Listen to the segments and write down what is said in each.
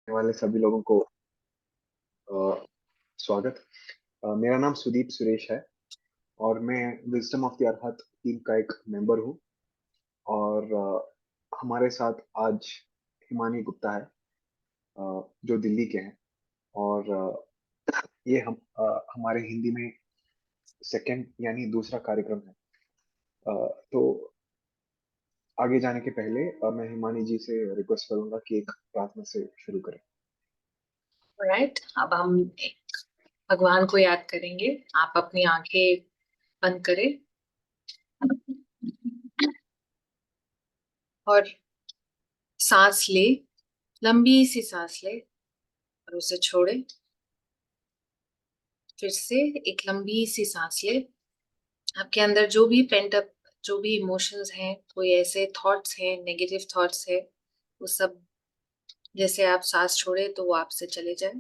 वाले सभी लोगों को अ, स्वागत। मेरा नाम सुदीप सुरेश है और मैं wisdom of the arhat team का एक मेंबर हूँ। और हमारे साथ आज हिमानी गुप्ता है, जो दिल्ली के हैं। और ये हमारे हिंदी में सेकंड यानी दूसरा कार्यक्रम है। तो आगे जाने के पहले मैं हिमानी जी से रिक्वेस्ट करूंगा कि एक प्रार्थना से शुरू करें। राइट, अब हम भगवान को याद करेंगे। आप अपनी आंखें बंद करें और सांस ले, लंबी सी सांस ले और उसे छोड़े। फिर से एक लंबी सी सांस ले। आपके अंदर जो भी पेंट अप, जो भी इमोशंस हैं, कोई ऐसे थॉट्स हैं, नेगेटिव थॉट्स है, वो सब जैसे आप सांस छोड़े तो वो आपसे चले जाए।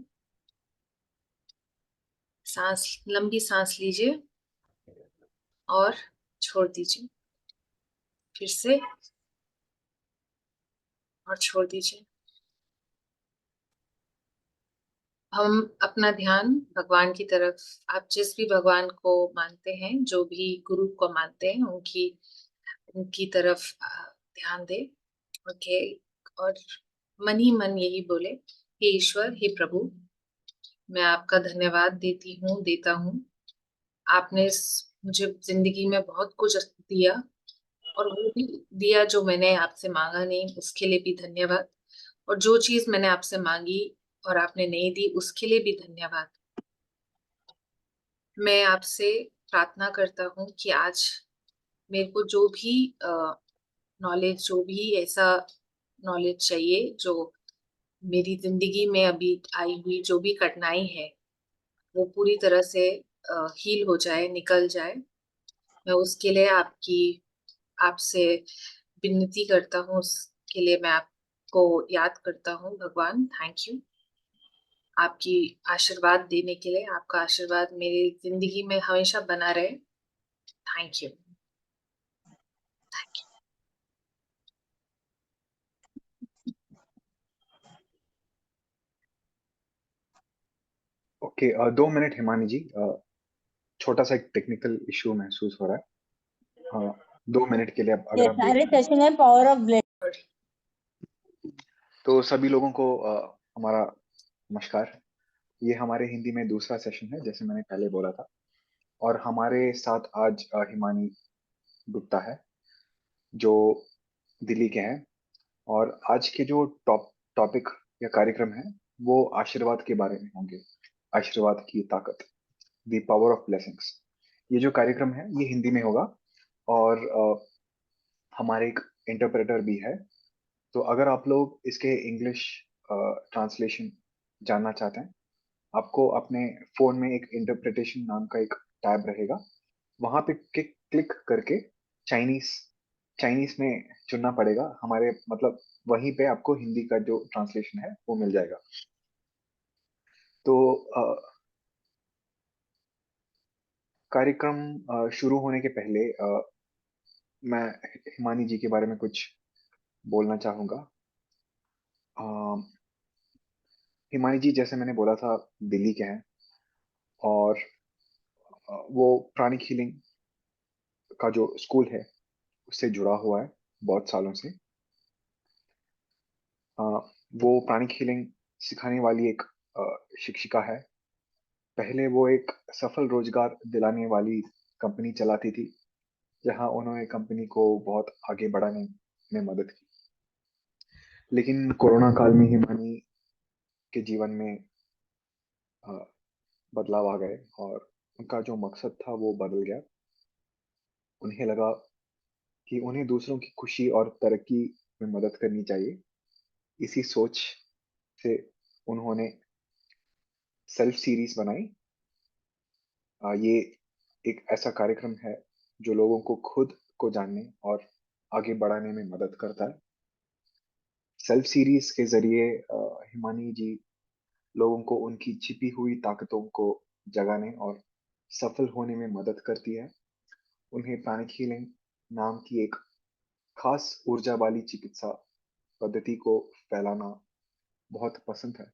सांस, लंबी सांस लीजिए और छोड़ दीजिए। फिर से और छोड़ दीजिए। हम अपना ध्यान भगवान की तरफ, आप जिस भी भगवान को मानते हैं, जो भी गुरु को मानते हैं, उनकी उनकी तरफ ध्यान दे। ओके। और मन ही मन यही बोले, हे ईश्वर, हे प्रभु, मैं आपका धन्यवाद देता हूँ। आपने मुझे जिंदगी में बहुत कुछ दिया, और वो भी दिया जो मैंने आपसे मांगा नहीं, उसके लिए भी धन्यवाद। और जो चीज मैंने आपसे मांगी और आपने नहीं दी, उसके लिए भी धन्यवाद। मैं आपसे प्रार्थना करता हूँ कि आज मेरे को जो भी नॉलेज, जो भी ऐसा नॉलेज चाहिए जो मेरी जिंदगी में अभी आई हुई जो भी कठिनाई है, वो पूरी तरह से हील हो जाए, निकल जाए। मैं उसके लिए आपसे विनती करता हूँ। उसके लिए मैं आपको याद करता हूँ। भगवान, थैंक यू आपकी आशीर्वाद देने के लिए। आपका आशीर्वाद मेरी जिंदगी में हमेशा बना रहे। Thank you. Okay, 2 minute Himani ji. छोटा सा एक टेक्निकल इशू महसूस हो रहा है। 2 मिनट के लिए ये अगर आप वेट सारे करें सेशन है पावर ऑफ ब्लेड। तो सभी लोगों को हमारा नमस्कार। ये हमारे हिंदी में दूसरा सेशन है, जैसे मैंने पहले बोला था। और हमारे साथ आज हिमानी गुप्ता है, जो दिल्ली के हैं। और आज के जो टॉपिक या कार्यक्रम है, वो आशीर्वाद के बारे में होंगे। आशीर्वाद की ताकत, द पावर ऑफ ब्लेसिंग्स। ये जो कार्यक्रम है ये हिंदी में होगा। और हमारे एक इंटरप्रेटर भी है। तो अगर आप लोग इसके इंग्लिश ट्रांसलेशन जानना चाहते हैं, आपको अपने फोन में एक इंटरप्रिटेशन नाम का एक टैब रहेगा। वहां पे क्लिक करके चाइनीस चाइनीस में चुनना पड़ेगा। हमारे मतलब वहीं पे आपको हिंदी का जो ट्रांसलेशन है वो मिल जाएगा। तो कार्यक्रम शुरू होने के पहले मैं हिमानी जी के बारे में कुछ बोलना चाहूंगा। हिमानी जी, जैसे मैंने बोला था, दिल्ली के हैं। और वो प्राणिक हीलिंग का जो स्कूल है उससे जुड़ा हुआ है बहुत सालों से। अ, वो प्राणिक हीलिंग सिखाने वाली एक शिक्षिका है। पहले वो एक सफल रोजगार दिलाने वाली कंपनी चलाती थी, जहां उन्होंने कंपनी को बहुत आगे बढ़ाने में मदद की। लेकिन कोरोना काल में हिमानी के जीवन में अ, बदलाव आ गए और उनका जो मकसद था वो बदल गया। उन्हें लगा कि उन्हें दूसरों की खुशी और तरक्की में मदद करनी चाहिए। इसी सोच से उन्होंने सेल्फ सीरीज बनाई। ये एक ऐसा कार्यक्रम है जो लोगों को खुद को जानने और आगे बढ़ाने में मदद करता है। सेल्फ सीरीज के जरिए हिमानी जी लोगों को उनकी छिपी हुई ताकतों को जगाने और सफल होने में मदद करती है। उन्हें प्राणिक हीलिंग नाम की एक खास ऊर्जा वाली चिकित्सा पद्धति को फैलाना बहुत पसंद है।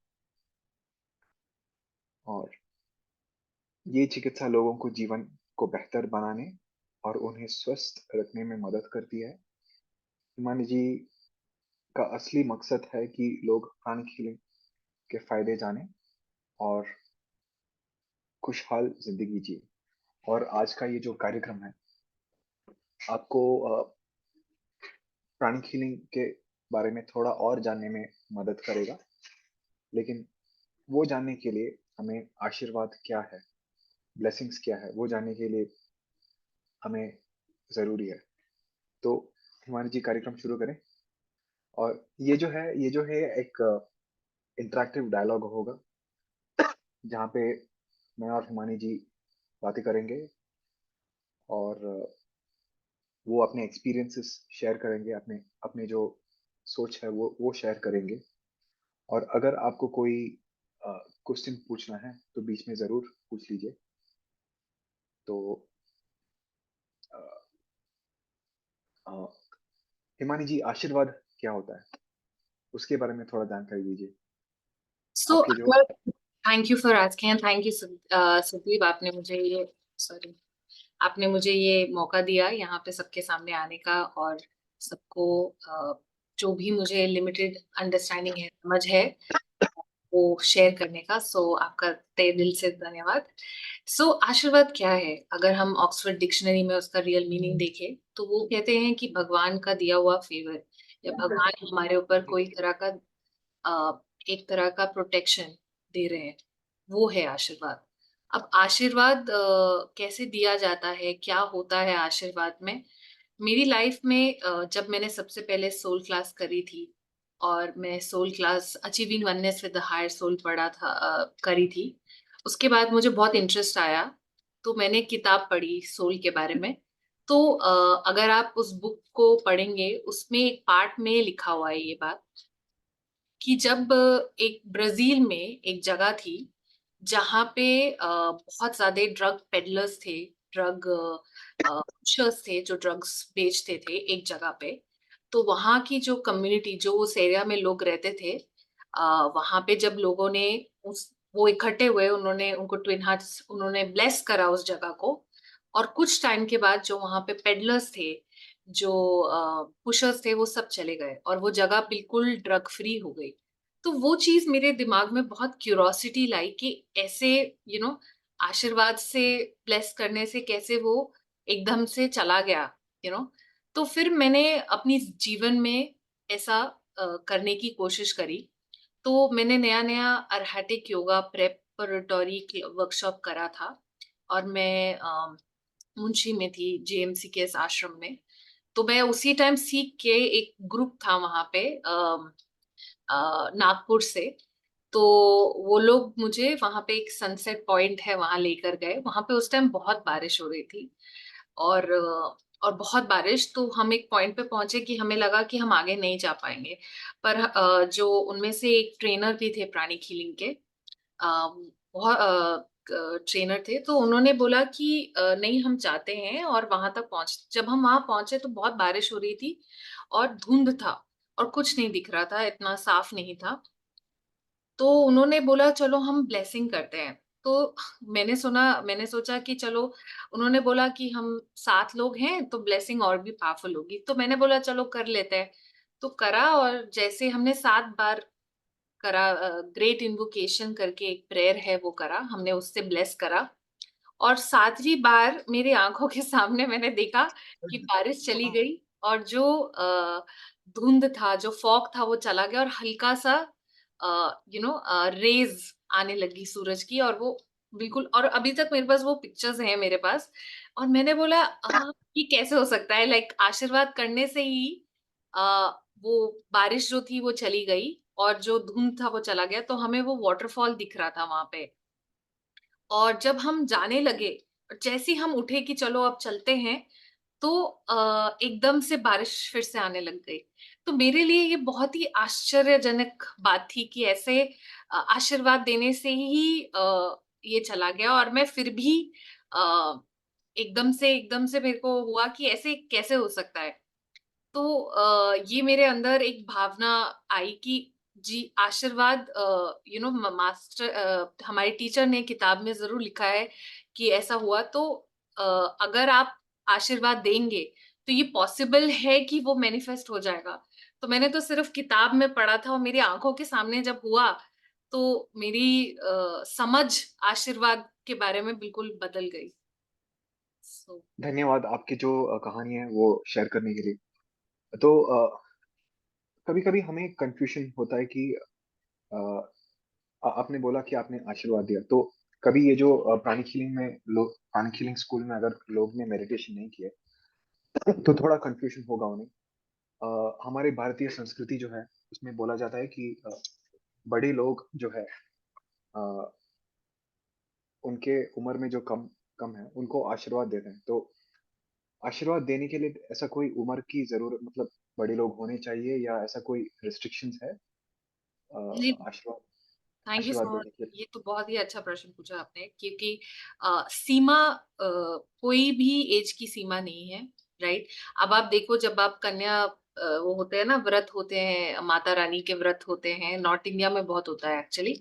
और ये चिकित्सा लोगों को जीवन को बेहतर बनाने और उन्हें स्वस्थ रखने में मदद करती है। हिमानी जी का असली मकसद है कि लोग प्राणिक हीलिंग के फायदे जानें और खुशहाल जिंदगी जिए। और आज का ये जो कार्यक्रम है आपको प्राणिक हीलिंग के बारे में थोड़ा और जानने में मदद करेगा। लेकिन वो जानने के लिए हमें आशीर्वाद क्या है, ब्लेसिंग्स क्या है, वो जानने के लिए हमें ज़रूरी है। तो हिमानी जी कार्यक्रम शुरू करें। और ये जो है एक इंटरैक्टिव डायलॉग होगा जहाँ पे मैं और हिमानी जी बातें करेंगे और वो अपने एक्सपीरियंसेस शेयर करेंगे, अपने अपने जो सोच है वो शेयर करेंगे। और अगर आपको कोई क्वेश्चन पूछना है तो बीच में ज़रूर पूछ लीजिए। तो अ, अ, हिमानी जी आशीर्वाद क्या होता है उसके बारे में थोड़ा जानकारी दीजिए। सो आपके जो thank you for asking, thank you Sudeep, आपने मुझे ये मौका दिया यहाँ पे सबके सामने आने का, और सबको जो भी मुझे लिमिटेड अंडरस्टैंडिंग है, समझ है, वो शेयर करने का। सो आपका तहे दिल से धन्यवाद। सो आशीर्वाद क्या है? अगर हम ऑक्सफोर्ड डिक्शनरी में उसका रियल मीनिंग देखें तो वो कहते हैं कि भगवान का दिया हुआ फेवर, या भगवान हमारे ऊपर कोई तरह का एक तरह का प्रोटेक्शन दे रहे हैं, वो है आशीर्वाद। अब आशीर्वाद कैसे दिया जाता है, क्या होता है आशीर्वाद में? मेरी लाइफ में जब मैंने सबसे पहले सोल क्लास करी थी, और मैं soul class achieving oneness with the higher soul पढ़ा था, करी थी, उसके बाद मुझे बहुत इंटरेस्ट आया, तो मैंने किताब पढ़ी सोल के बारे में। तो अगर आप उस बुक को पढ़ेंगे, उसमें एक पार्ट में लिखा हुआ है ये बात, कि जब एक ब्राजील में एक जगह थी जहाँ पे बहुत ज्यादा ड्रग पेडलर्स थे, ड्रग पुशर्स थे जो ड्रग्स बेचते थे एक जगह पे। तो वहाँ की जो कम्युनिटी, जो उस एरिया में लोग रहते थे, वहाँ पे जब लोगों ने उस वो इकट्ठे हुए, उन्होंने उनको ट्विन हार्ट्स, उन्होंने ब्लेस करा उस जगह को। और कुछ टाइम के बाद जो वहाँ पे पेडलर्स थे, जो पुशर्स थे, वो सब चले गए और वो जगह बिल्कुल ड्रग फ्री हो गई। तो वो चीज मेरे दिमाग में बहुत क्यूरोसिटी लाई कि ऐसे आशीर्वाद से, ब्लेस करने से कैसे वो एकदम से चला गया। यू नो तो फिर मैंने अपनी जीवन में ऐसा करने की कोशिश करी। तो मैंने नया नया अरहैटिक योगा प्रेपरेटरी वर्कशॉप करा था, और मैं मुंशी में थी, जेएमसी के इस आश्रम में। तो मैं उसी टाइम सीख के, एक ग्रुप था वहां पे नागपुर से, तो वो लोग मुझे वहां पे एक सनसेट पॉइंट है वहां लेकर गए। वहां पे उस टाइम बहुत बारिश हो रही थी, और बहुत बारिश, तो हम एक पॉइंट पे पहुंचे कि हमें लगा कि हम आगे नहीं जा पाएंगे। पर जो उनमें से एक ट्रेनर भी थे प्राणिक हीलिंग के, बहुत ट्रेनर थे, तो उन्होंने बोला कि नहीं, हम जाते हैं। और वहां तक पहुंच जब हम वहां पहुंचे तो बहुत बारिश हो रही थी और धुंध था, और कुछ नहीं दिख रहा था, इतना साफ नहीं था। तो उन्होंने बोला चलो हम ब्लेसिंग करते हैं। तो मैंने सोचा कि चलो, उन्होंने बोला कि हम 7 लोग हैं तो ब्लेसिंग और भी पावरफुल होगी, तो मैंने बोला चलो कर लेते हैं। तो करा, और जैसे हमने 7 बार करा, ग्रेट इन्वोकेशन करके एक प्रेयर है, वो करा हमने, उससे ब्लेस करा। और 7वीं बार मेरी आंखों के सामने मैंने देखा कि बारिश चली गई, और जो धुंध था, जो फॉग था, वो चला गया, और हल्का सा रेज आने लगी सूरज की, और वो बिल्कुल, और अभी तक मेरे पास वो पिक्चर्स हैं मेरे पास। और मैंने बोला ये कैसे हो सकता है, लाइक आशीर्वाद करने से ही वो बारिश जो थी वो चली गई, और जो धुंध था वो चला गया, तो हमें वो वाटरफॉल दिख रहा था वहां पे। और जब हम जाने लगे, जैसे ही हम उठे कि चलो अब चलते हैं, तो एकदम से बारिश फिर से आने लग गई। तो मेरे लिए ये बहुत ही आश्चर्यजनक बात थी कि ऐसे आशीर्वाद देने से ही ये चला गया, और मैं फिर भी अ, एकदम से मेरे को हुआ कि ऐसे कैसे हो सकता है। तो ये मेरे अंदर एक भावना आई कि जी, आशीर्वाद मास्टर हमारे टीचर ने किताब में ज़रूर लिखा है कि ऐसा हुआ तो अ, अगर आप आशीर्वाद देंगे, तो ये पॉसिबल है कि वो मैनिफेस्ट हो जाएगा। तो मैंने तो सिर्फ़ किताब में पढ़ा था और मेरी आँखों के सामने जब हुआ, तो मेरी समझ आशीर्वाद के बारे में बिल्कुल बदल गई। सो धन्यवाद आपकी जो कहानी है वो शेयर करने के लिए। तो कभी-कभी हमें कन्फ्यूज़न होता है कि अ, आपने बोला कि आपने आशीर्वाद दिया, तो कभी ये जो प्राणिक हीलिंग में लोग प्राणिक हीलिंग स्कूल में अगर लोग ने मेडिटेशन नहीं किया, तो थोड़ा कन्फ्यूज़न होगा उन्हें। हमारे भारतीय संस्कृति जो है, उसमें बोला जाता है कि बड़े लोग जो है अ, उनके उम्र में जो कम कम है, उनको आशीर्वाद देते हैं। तो आशीर्वाद देने के लिए ऐसा कोई उम्र की ज़रूरत मतलब बड़े लोग होने चाहिए या ऐसा कोई रिस्ट्रिक्शंस है नहीं, आशीर्वाद थैंक यू आशीर्वाद सो मच। देने के लिए? ये तो बहुत ही अच्छा प्रश्न पूछा आपने क्योंकि सीमा कोई भी एज की सीमा नहीं है, राइट? अब आप देखो जब आप कन्या वो होते हैं ना व्रत होते हैं, माता रानी के व्रत होते हैं, नॉर्थ इंडिया में बहुत होता है एक्चुअली।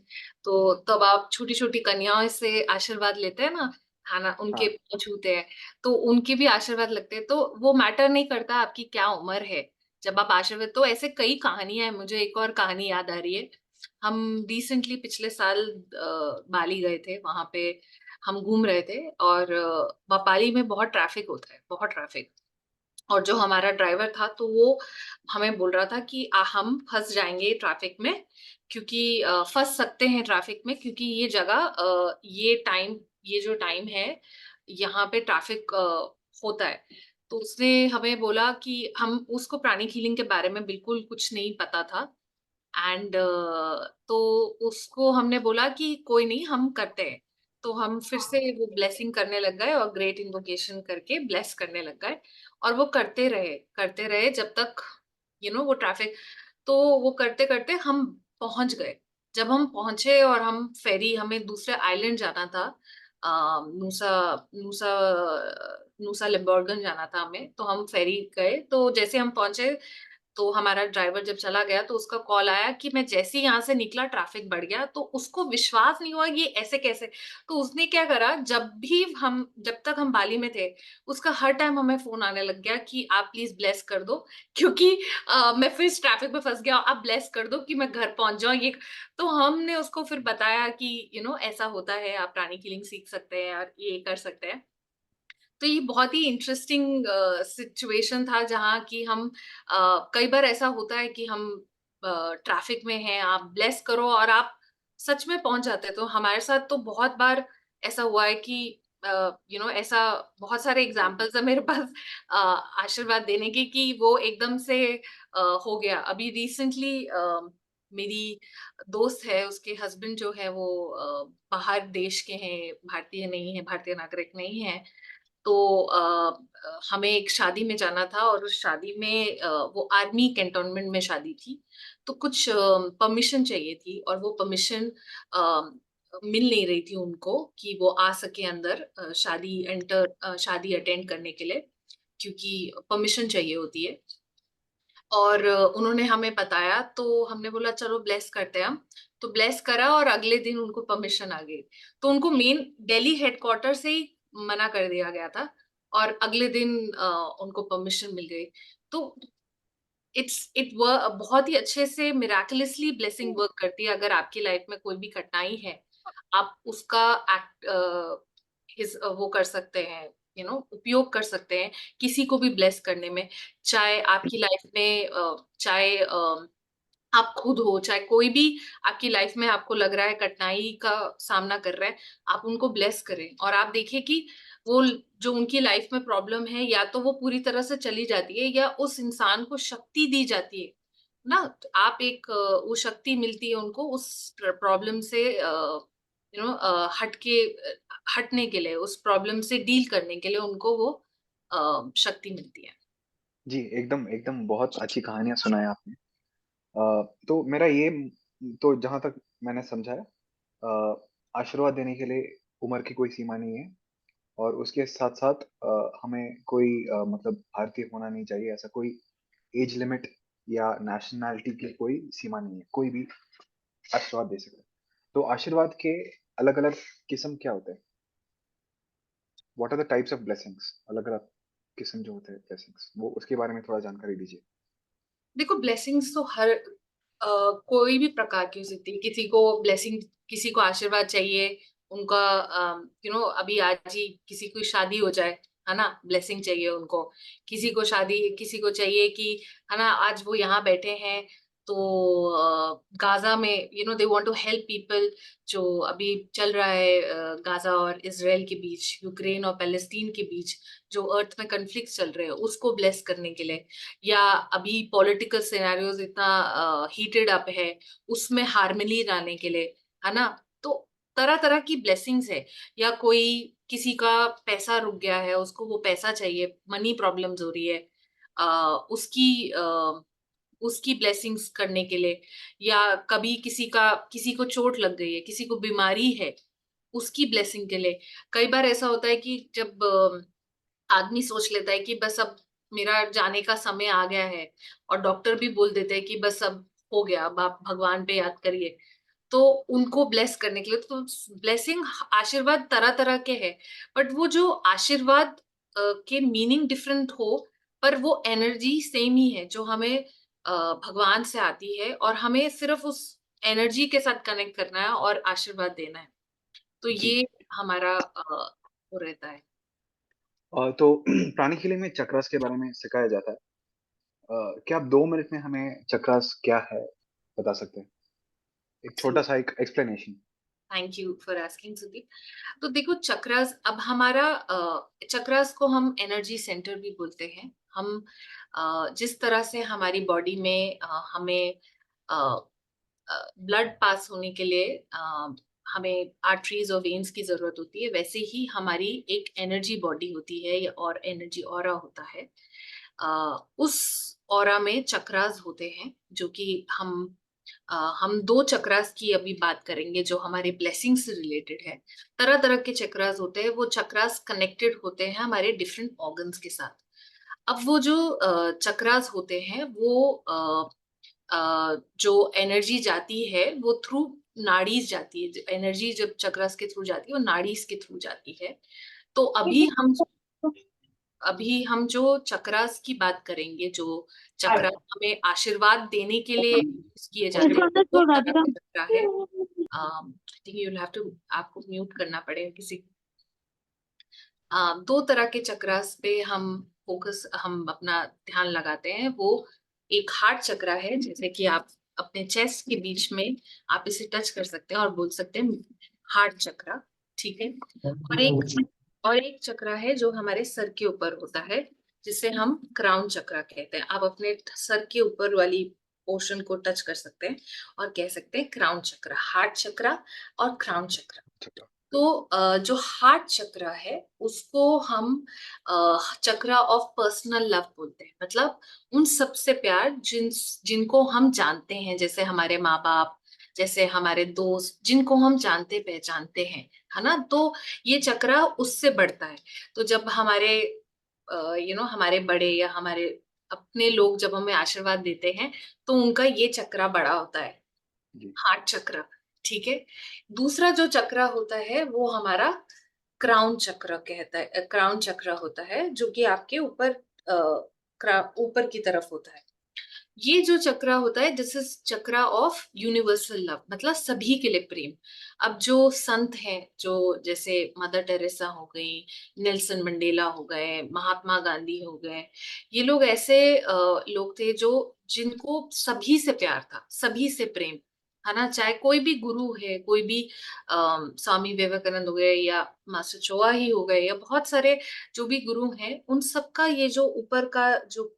तो तब आप छोटी-छोटी कन्याओं से आशीर्वाद लेते हैं ना, खाना उनके हाँ, पाँव छूते हैं, तो उनके भी आशीर्वाद लगते हैं। तो वो मैटर नहीं करता आपकी क्या उम्र है, जब आप आशीर्वाद तो ऐसे कई कहानियाँ हैं, मुझे एक और कहानी याद आ रही है। हम रिसेंटली पिछले साल बाली गए थे, वहाँ पे हम घूम रहे थे और बाली में बहुत ट्रैफिक होता है, बहुत ट्रैफिक। और जो हमारा ड्राइवर था तो वो हमें बोल रहा था कि हम फँस जाएँगे ट्रैफिक में क्योंकि फँस सकते हैं ट्रैफिक में क्योंकि ये जो टाइम है, यहाँ पे ट्रैफिक होता है। तो उसने हमें बोला कि हम उसको प्राणिक हीलिंग के बारे में बिल्कुल कुछ नहीं पता था एंड तो उसको हमने बोला कि कोई नहीं हम करते हैं। तो हम फिर से वो ब्लेसिंग करने लग गए और ग्रेट इन्वोकेशन करके ब्लेस करने लग गए और वो करते रहे जब तक वो ट्रैफिक तो वो करते-करते हम पहुँच गए। जब हम पहुँचे और हम फेरी हमें दूसरे आइलैंड जाना था नूसा नूसा नूसा लिम्बोर्गन जाना था हमें, तो हम फेरी गए, तो जैसे हम पहुँचे तो हमारा ड्राइवर जब चला गया तो उसका कॉल आया कि मैं जैसे ही यहाँ से निकला ट्रैफिक बढ़ गया, तो उसको विश्वास नहीं हुआ ये ऐसे कैसे? तो उसने क्या करा जब तक हम बाली में थे, उसका हर टाइम हमें फ़ोन आने लग गया कि आप प्लीज़ ब्लेस कर दो क्योंकि मैं फिर इस ट्रैफिक में फँस गया आप ब्लेस कर दो कि मैं घर पहुँच जाऊँ ये तो हमने उसको फिर बताया कि ऐसा होता है, आप प्राणिक हीलिंग सीख सकते हैं और ये कर सकते हैं। तो ये बहुत ही इंटरेस्टिंग सिचुएशन था जहाँ कि हम कई बार ऐसा होता है कि हम ट्रैफिक में हैं, आप ब्लेस करो और आप सच में पहुँच जाते हैं। तो हमारे साथ तो बहुत बार ऐसा हुआ है कि ऐसा बहुत सारे एग्ज़ाम्पल्स हैं मेरे पास आशीर्वाद देने के कि वो एकदम से हो गया। अभी रिसेंटली मेरी दोस्त है, उसके हस्बैंड जो है वो बाहर देश के हैं, भारतीय नहीं है, भारतीय नागरिक नहीं है। तो हमें एक शादी में जाना था और उस शादी में वो आर्मी कैंटोनमेंट में शादी थी। तो कुछ परमिशन चाहिए थी और वो परमिशन मिल नहीं रही थी उनको कि वो आ सके अंदर शादी अटेंड करने के लिए क्योंकि परमिशन चाहिए होती है। और उन्होंने हमें बताया तो हमने बोला चलो ब्लेस करते हैं हम। तो ब्लेस करा और अगले दिन उनको परमिशन आ गई। तो उनको मेन दिल्ली हेडक्वार्टर से ही मना कर दिया गया था और अगले दिन उनको परमिशन मिल गई। तो बहुत ही अच्छे से मिरेकलसली ब्लेसिंग वर्क करती है अगर आपकी लाइफ में कोई भी कठिनाई है, आप उसका वो कर सकते हैं, उपयोग कर सकते हैं किसी को भी ब्लेस करने में। चाहे आपकी लाइफ में चाहे आप खुद हो, चाहे कोई भी आपकी लाइफ में आपको लग रहा है कठिनाई का सामना कर रहा है, आप उनको ब्लेस करें और आप देखिए कि जो उनकी लाइफ में प्रॉब्लम है या तो वो पूरी तरह से चली जाती है या उस इंसान को शक्ति दी जाती है ना? तो आप वो शक्ति मिलती है उनको उस प्रॉब्लम से हटने के लिए, उस प्रॉब्लम से डील करने के लिए उनको वो शक्ति मिलती है। जी, एकदम एकदम बहुत अच्छी कहानियाँ सुनाई आपने। तो मेरा ये तो जहाँ तक मैंने समझा है आशीर्वाद देने के लिए उम्र की कोई सीमा नहीं है और उसके साथ-साथ हमें कोई मतलब भारतीय होना नहीं चाहिए, ऐसा कोई एज लिमिट या नेशनैलिटी की कोई सीमा नहीं है, कोई भी आशीर्वाद दे सकता है। तो आशीर्वाद के अलग-अलग किस्म क्या होते हैं? What are the types of blessings? अलग-अलग किस्म जो होते हैं ब्लेसिंग्स, वो उसके बारे में थोड़ा जानकारी दीजिए। देखो ब्लेसिंग्स तो हर कोई भी प्रकार की हो सकती है। किसी को ब्लेसिंग, किसी को आशीर्वाद चाहिए, उनका अभी आज ही किसी की शादी हो जाए, है ना, ब्लेसिंग चाहिए उनको। किसी को शादी, किसी को चाहिए कि, है ना, आज वो यहाँ बैठे हैं तो गाजा में they want to help people. जो अभी चल रहा है गाजा और इसराइल के बीच, यूक्रेन और पैलेस्टीन के बीच जो अर्थ में कन्फ्लिक्ट चल रहे हैं, उसको ब्लेस करने के लिए, या अभी पॉलिटिकल सिनेरियोज इतना हीटेड अप है, उसमें हार्मनी लाने के लिए, है ना। तो तरह तरह की ब्लेसिंग्स है। या कोई, किसी का पैसा रुक गया है, उसको वो पैसा चाहिए, मनी प्रॉब्लम्स हो रही है, उसकी ब्लेसिंग्स करने के लिए। या कभी किसी को चोट लग गई है, किसी को बीमारी है, उसकी ब्लेसिंग के लिए। कई बार ऐसा होता है कि जब आदमी सोच लेता है कि बस अब मेरा जाने का समय आ गया है, और डॉक्टर भी बोल देते हैं कि बस अब हो गया, अब आप भगवान पे याद करिए, तो उनको ब्लेस करने के लिए। तो ब्लेसिंग, आशीर्वाद तरह तरह के हैं, बट वो जो आशीर्वाद के मीनिंग डिफरेंट हो, पर वो एनर्जी सेम ही है जो हमें भगवान से आती है, और हमें सिर्फ उस एनर्जी के साथ कनेक्ट करना है और आशीर्वाद देना है। तो जी। ये हमारा वो रहता है। तो प्राणिक हीलिंग में चक्रास के बारे में सिखाया जाता है। क्या आप 2 मिनट में हमें चक्रास क्या है बता सकते हैं? एक छोटा-सा एक explanation. Thank you for asking Sudeep. तो देखो चक्रास, अब हमारा चक्रास को हम एनर्जी सेंटर भी बोलते हैं। हम जिस तरह से हमारी बॉडी में हमें ब्लड पास होने के लिए हमें आर्टरीज और वेन्स की जरूरत होती है, वैसे ही हमारी एक एनर्जी बॉडी होती है और एनर्जी ऑरा होता है। उस ऑरा में चक्रास होते हैं, जो कि हम दो चक्रास की अभी बात करेंगे जो हमारे ब्लेसिंग से रिलेटेड है। तरह तरह के चक्रास होते हैं, वो चक्रास कनेक्टेड होते हैं हमारे डिफरेंट ऑर्गन्स के साथ। अब वो जो चक्रास होते हैं वो जो एनर्जी जाती है वो थ्रू नाड़ीज जाती है। एनर्जी जब चक्रास के थ्रू जाती है वो नाड़ीज के थ्रू जाती है। तो अभी हम जो चक्रास की बात करेंगे, जो चक्र हमें आशीर्वाद देने के लिए यूज किए जाते हैं, दो तरह के चक्र है। I think you have to, आपको म्यूट करना पड़ेगा किसी। दो तरह के चक्रास पे हम अपना ध्यान लगाते हैं। वो एक हार्ट चक्रा है, जैसे कि आप अपने चेस्ट के बीच में आप इसे टच कर सकते हैं और बोल सकते हैं हार्ट चक्रा, ठीक है। और एक चक्रा है जो हमारे सर के ऊपर होता है, जिसे हम क्राउन चक्रा कहते हैं। आप अपने सर के ऊपर वाली पोर्शन को टच कर सकते हैं और कह सकते हैं क्राउन चक्रा, हार्ट चक्रा और क्राउन चक्रा। चक्रा। तो जो हार्ट चक्र है उसको हम चक्र ऑफ पर्सनल लव बोलते हैं। मतलब उन सबसे प्यार जिनको हम जानते हैं, जैसे हमारे माँ बाप, जैसे हमारे दोस्त, जिनको हम जानते पहचानते हैं, है ना। तो ये चक्र उससे बढ़ता है। तो जब हमारे हमारे बड़े या हमारे अपने लोग जब हमें आशीर्वाद देते हैं, तो उनका ये चक्र बड़ा होता है, जी। हार्ट चक्र, ठीक है। दूसरा जो चक्र होता है वो हमारा क्राउन चक्र कहता है, क्राउन चक्र होता है, जो कि आपके ऊपर की तरफ होता है। ये जो चक्र होता है, दिस इज चक्र ऑफ यूनिवर्सल लव, मतलब सभी के लिए प्रेम। अब जो संत हैं, जो जैसे मदर टेरेसा हो गई, नेल्सन मंडेला हो गए, महात्मा गांधी हो गए, ये लोग ऐसे लोग थे जो जिनको सभी से प्यार था, सभी से प्रेम, है ना। चाहे कोई भी गुरु है, कोई भी स्वामी विवेकानंद हो गए या मास्टर चोआ ही हो गए, या बहुत सारे जो भी गुरु हैं, उन सबका ये जो ऊपर का जो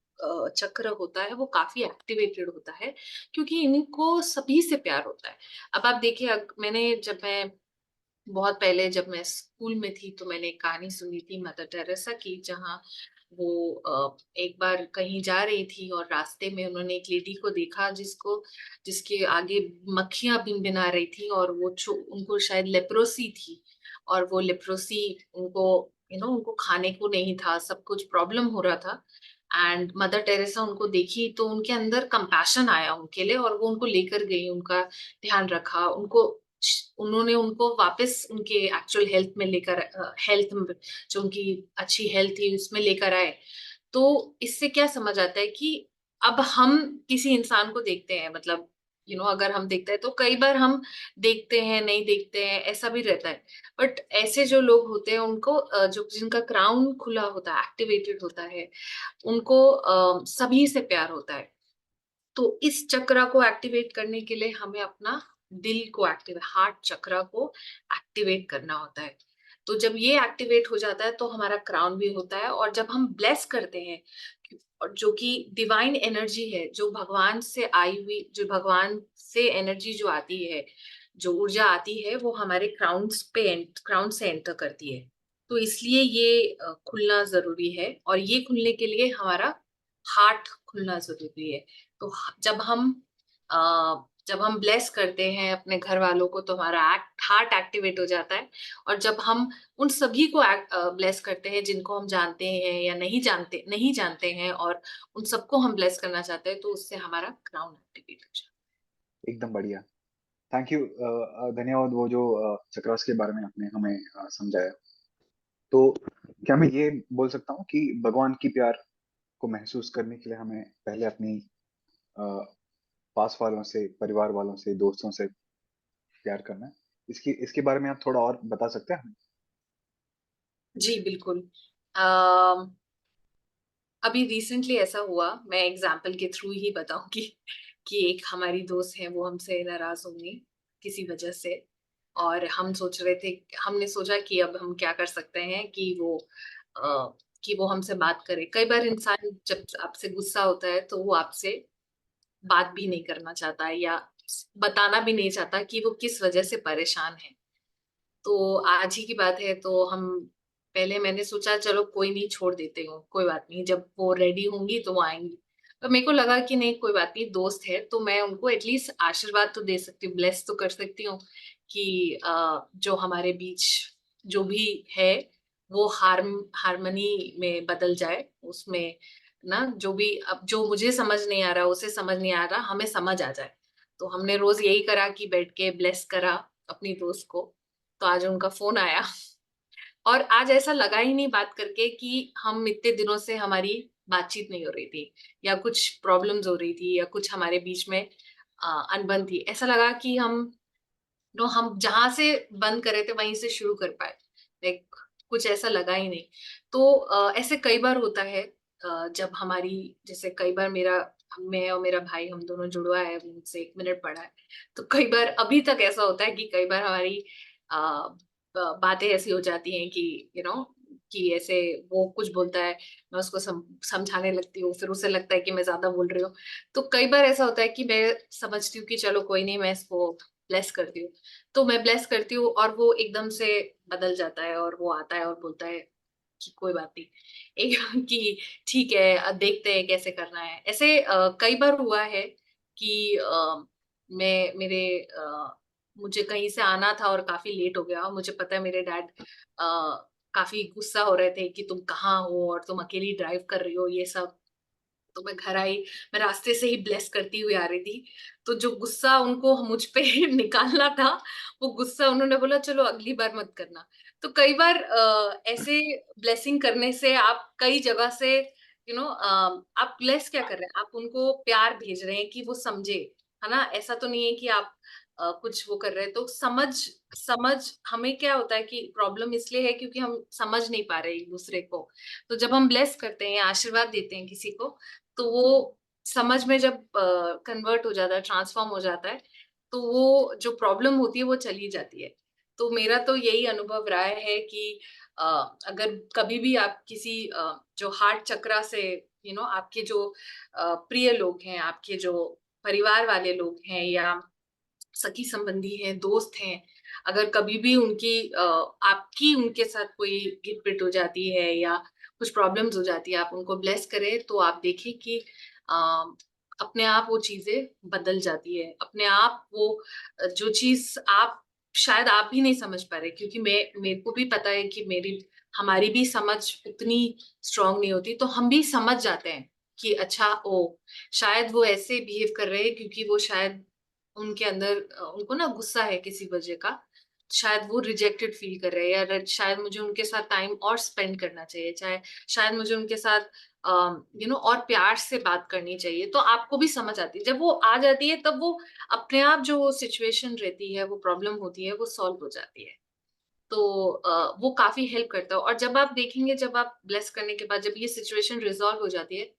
चक्र होता है वो काफी एक्टिवेटेड होता है, क्योंकि इनको सभी से प्यार होता है। अब आप देखिए, जब मैं बहुत पहले जब मैं स्कूल में थी, तो मैंने एक कहानी सुनी थी मदर टेरेसा की, जहाँ वो एक बार कहीं जा रही थी और रास्ते में उन्होंने एक लेडी को देखा जिसके आगे मक्खियां भिनभिना रही थी, और उनको शायद लेप्रोसी थी, और वो लेप्रोसी उनको उनको खाने को नहीं था, सब कुछ प्रॉब्लम हो रहा था। एंड मदर टेरेसा उनको देखी तो उनके अंदर कंपैशन आया उनके लिए, और वो उनको लेकर गई, उनका ध्यान रखा, उनको उन्होंने उनको वापस उनके एक्चुअल हेल्थ में लेकर, हेल्थ जो उनकी अच्छी हेल्थ थी उसमें लेकर आए। तो इससे क्या समझ आता है कि अब हम किसी इंसान को देखते हैं, मतलब अगर हम देखते हैं तो कई बार हम देखते हैं, नहीं देखते हैं, ऐसा भी रहता है। बट ऐसे जो लोग होते हैं उनको जो जिनका क्राउन खुला होता है, एक्टिवेटेड होता है, उनको सभी से प्यार होता है। तो इस चक्रा को एक्टिवेट करने के लिए हमें अपना दिल को एक्टिवेट, हार्ट चक्रा को एक्टिवेट करना होता है। तो जब ये एक्टिवेट हो जाता है तो हमारा क्राउन भी होता है, और जब हम ब्लेस करते हैं, और जो कि डिवाइन एनर्जी है, जो भगवान से आई हुई, जो भगवान से एनर्जी जो आती है, जो ऊर्जा आती है, वो हमारे क्राउन से एंटर करती है। तो इसलिए ये खुलना जरूरी है, और ये खुलने के लिए हमारा हार्ट खुलना जरूरी है। तो जब हम ब्लेस करते हैं अपने घर वालों को तो हमारा हार्ट एक्टिवेट हो जाता है। और जब हम उन सभी को ब्लेस करते हैं जिनको हम जानते हैं या नहीं जानते हैं, और उन सबको हम ब्लेस करना चाहते हैं, तो उससे हमारा क्राउन एक्टिवेट हो जाता एकदम बढ़िया। थैंक यू, धन्यवाद वो जो चक्रास के बारे में आपने हमें समझाया। तो क्या मैं ये बोल सकता हूँ कि भगवान की प्यार को महसूस करने के लिए हमें पहले अपनी अ, पास वालों से, परिवार वालों से, दोस्तों से प्यार करना है? इसकी इसके बारे में आप थोड़ा और बता सकते हैं? है। जी बिल्कुल। अम, अभी रिसेंटली ऐसा हुआ, मैं एग्जाम्पल के थ्रू ही बताऊंगी कि एक हमारी दोस्त है, वो हमसे नाराज होंगी किसी वजह से। और हमने सोचा कि अब हम क्या कर सकते हैं कि वो हमसे बात करे। कई बार इंसान जब आपसे गुस्सा होता है तो वो आपसे बात भी नहीं करना चाहता है, या बताना भी नहीं चाहता कि वो किस वजह से परेशान है। तो आज ही की बात है, तो हम पहले मैंने सोचा चलो कोई नहीं, छोड़ देते हूँ, कोई बात नहीं, जब वो रेडी होंगी तो वो आएंगी। तो मेरे को लगा कि नहीं, कोई बात नहीं, दोस्त है तो मैं उनको एटलीस्ट आशीर्वाद तो दे सकती हूँ, ब्लेस तो कर सकती हूँ कि जो हमारे बीच जो भी है वो हारमनी में बदल जाए, उसमें ना जो भी अब जो मुझे समझ नहीं आ रहा, उसे समझ नहीं आ रहा, हमें समझ आ जाए। तो हमने रोज यही करा कि बैठ के ब्लेस करा अपनी दोस्त को। तो आज उनका फोन आया और आज ऐसा लगा ही नहीं बात करके कि हम इतने दिनों से हमारी बातचीत नहीं हो रही थी, या कुछ प्रॉब्लम्स हो रही थी, या कुछ हमारे बीच में अनबन थी। ऐसा लगा कि हम जहां से बंद करे थे वहीं से शुरू कर पाए। लाइक कुछ ऐसा लगा ही नहीं। तो ऐसे कई बार होता है, जब हमारी, जैसे कई बार मैं और मेरा भाई, हम दोनों जुड़वा है, मुझसे 1 मिनट बड़ा है। तो कई बार अभी तक ऐसा होता है कि कई बार हमारी बातें ऐसी हो जाती हैं कि कि ऐसे वो कुछ बोलता है, मैं उसको समझाने लगती हूँ, फिर उसे लगता है कि मैं ज्यादा बोल रही हूँ। तो कई बार ऐसा होता है कि मैं समझती हूँ कि चलो कोई नहीं, मैं इसको ब्लेस करती हूँ। तो मैं ब्लेस करती हूँ और वो एकदम से बदल जाता है, और वो आता है और बोलता है कि कोई बात नहीं, एक कि ठीक है, देखते हैं कैसे करना है। ऐसे कई बार हुआ है कि मैं मेरे मुझे कहीं से आना था और काफी लेट हो गया। मुझे पता है मेरे डैड काफी गुस्सा हो रहे थे कि तुम कहाँ हो और तुम अकेली ड्राइव कर रही हो, ये सब। तो मैं घर आई, मैं रास्ते से ही ब्लेस करती हुई आ रही थी। तो जो गुस्सा उनको मुझ पे निकालना था, वो गुस्सा उन्होंने बोला चलो अगली बार मत करना। तो कई बार ऐसे ब्लेसिंग करने से आप कई जगह से आप ब्लेस क्या कर रहे हैं, आप उनको प्यार भेज रहे हैं कि वो समझे, है ना। ऐसा तो नहीं है कि आप कुछ वो कर रहे हैं। तो समझ समझ हमें क्या होता है कि प्रॉब्लम इसलिए है क्योंकि हम समझ नहीं पा रहे एक दूसरे को। तो जब हम ब्लेस करते हैं, आशीर्वाद देते हैं किसी को, तो वो समझ में जब कन्वर्ट हो जाता है, ट्रांसफॉर्म हो जाता है, तो वो जो प्रॉब्लम होती है वो चली जाती है। तो मेरा तो यही अनुभव रहा है कि अ, अगर कभी भी आप किसी जो हार्ट चक्रा से आपके जो प्रिय लोग हैं, आपके जो परिवार वाले लोग हैं, या सखी संबंधी हैं, दोस्त हैं, अगर कभी भी आपकी उनके साथ कोई गिटपिट हो जाती है या कुछ प्रॉब्लम्स हो जाती है, आप उनको ब्लेस करें तो आप देखें कि अ, अपने आप वो चीजें बदल जाती है। अपने आप वो जो चीज आप शायद आप भी नहीं समझ पा रहे, क्योंकि मेरे को भी पता है कि हमारी भी समझ उतनी स्ट्रांग नहीं होती, तो हम भी समझ जाते हैं कि अच्छा ओ शायद वो ऐसे बिहेव कर रहे हैं क्योंकि वो शायद उनके अंदर उनको ना गुस्सा है किसी वजह का, शायद वो रिजेक्टेड फील कर रहे हैं, या शायद मुझे उनके साथ टाइम और स्पेंड करना चाहिए, चाहे शायद मुझे उनके साथ और प्यार से बात करनी चाहिए। तो आपको भी समझ आती है, जब वो आ जाती है तब वो अपने आप जो सिचुएशन रहती है, वो प्रॉब्लम होती है, वो सॉल्व हो जाती है। तो वो काफी हेल्प करता है। और जब आप देखेंगे, जब आप ब्लेस करने के बाद जब ये सिचुएशन रिजॉल्व हो जाती है,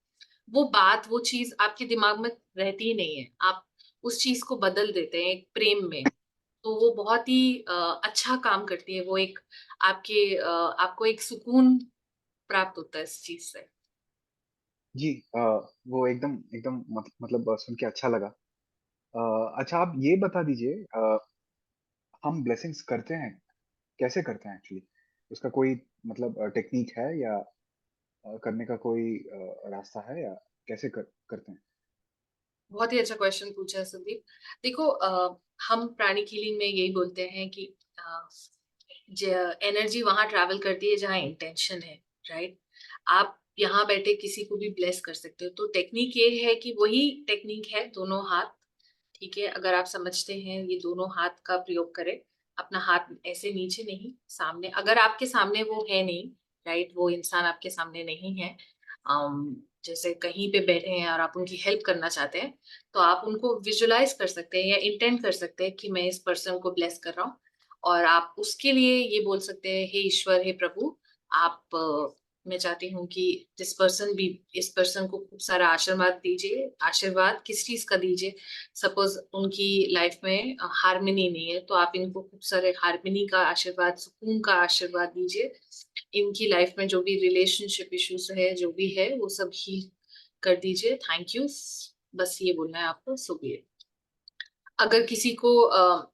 वो बात, वो चीज आपके दिमाग में रहती ही नहीं है, आप उस चीज को बदल देते हैं एक प्रेम में। तो वो बहुत ही अच्छा काम करती है, वो एक आपको एक सुकून प्राप्त होता है इस चीज से। जी, वो एकदम एकदम मतलब सुन के अच्छा लगा। अच्छा, आप ये बता दीजिए, हम ब्लेसिंग्स करते हैं, कैसे करते हैं एक्चुअली? उसका कोई मतलब टेक्निक है, या करने का कोई रास्ता है, या कैसे करते हैं? बहुत ही अच्छा क्वेश्चन पूछा है संदीप। देखो, हम प्राणिक हीलिंग में यही बोलते हैं कि एनर्जी वहां ट्रैवल करती है जहाँ इंटेंशन है, राइट? आप यहाँ बैठे किसी को भी ब्लेस कर सकते हो, तो टेक्निक ये है कि वही टेक्निक है, दोनों हाथ। ठीक है, अगर आप समझते हैं, ये दोनों हाथ का प्रयोग करें। अपना हाथ ऐसे नीचे नहीं, सामने, अगर आपके सामने वो है नहीं, राइट, वो इंसान आपके सामने नहीं है, जैसे कहीं पे बैठे हैं और आप उनकी हेल्प करना चाहते हैं, तो आप उनको विजुलाइज कर सकते हैं या इंटेंट कर सकते हैं कि मैं इस पर्सन को ब्लेस कर रहा हूँ। और आप उसके लिए ये बोल सकते हैं, हे ईश्वर, हे प्रभु, आप मैं चाहती हूँ कि इस पर्सन को खूब सारा आशीर्वाद दीजिए। आशीर्वाद किस चीज का दीजिए? सपोज उनकी लाइफ में हार्मनी नहीं है, तो आप इनको खूब सारे हार्मनी का आशीर्वाद, सुकून का आशीर्वाद दीजिए। इनकी लाइफ में जो भी रिलेशनशिप इश्यूज है, जो भी है, वो सब हील कर दीजिए। Thank you. बस ये बोलना है आपको, सो बी इट। अगर किसी को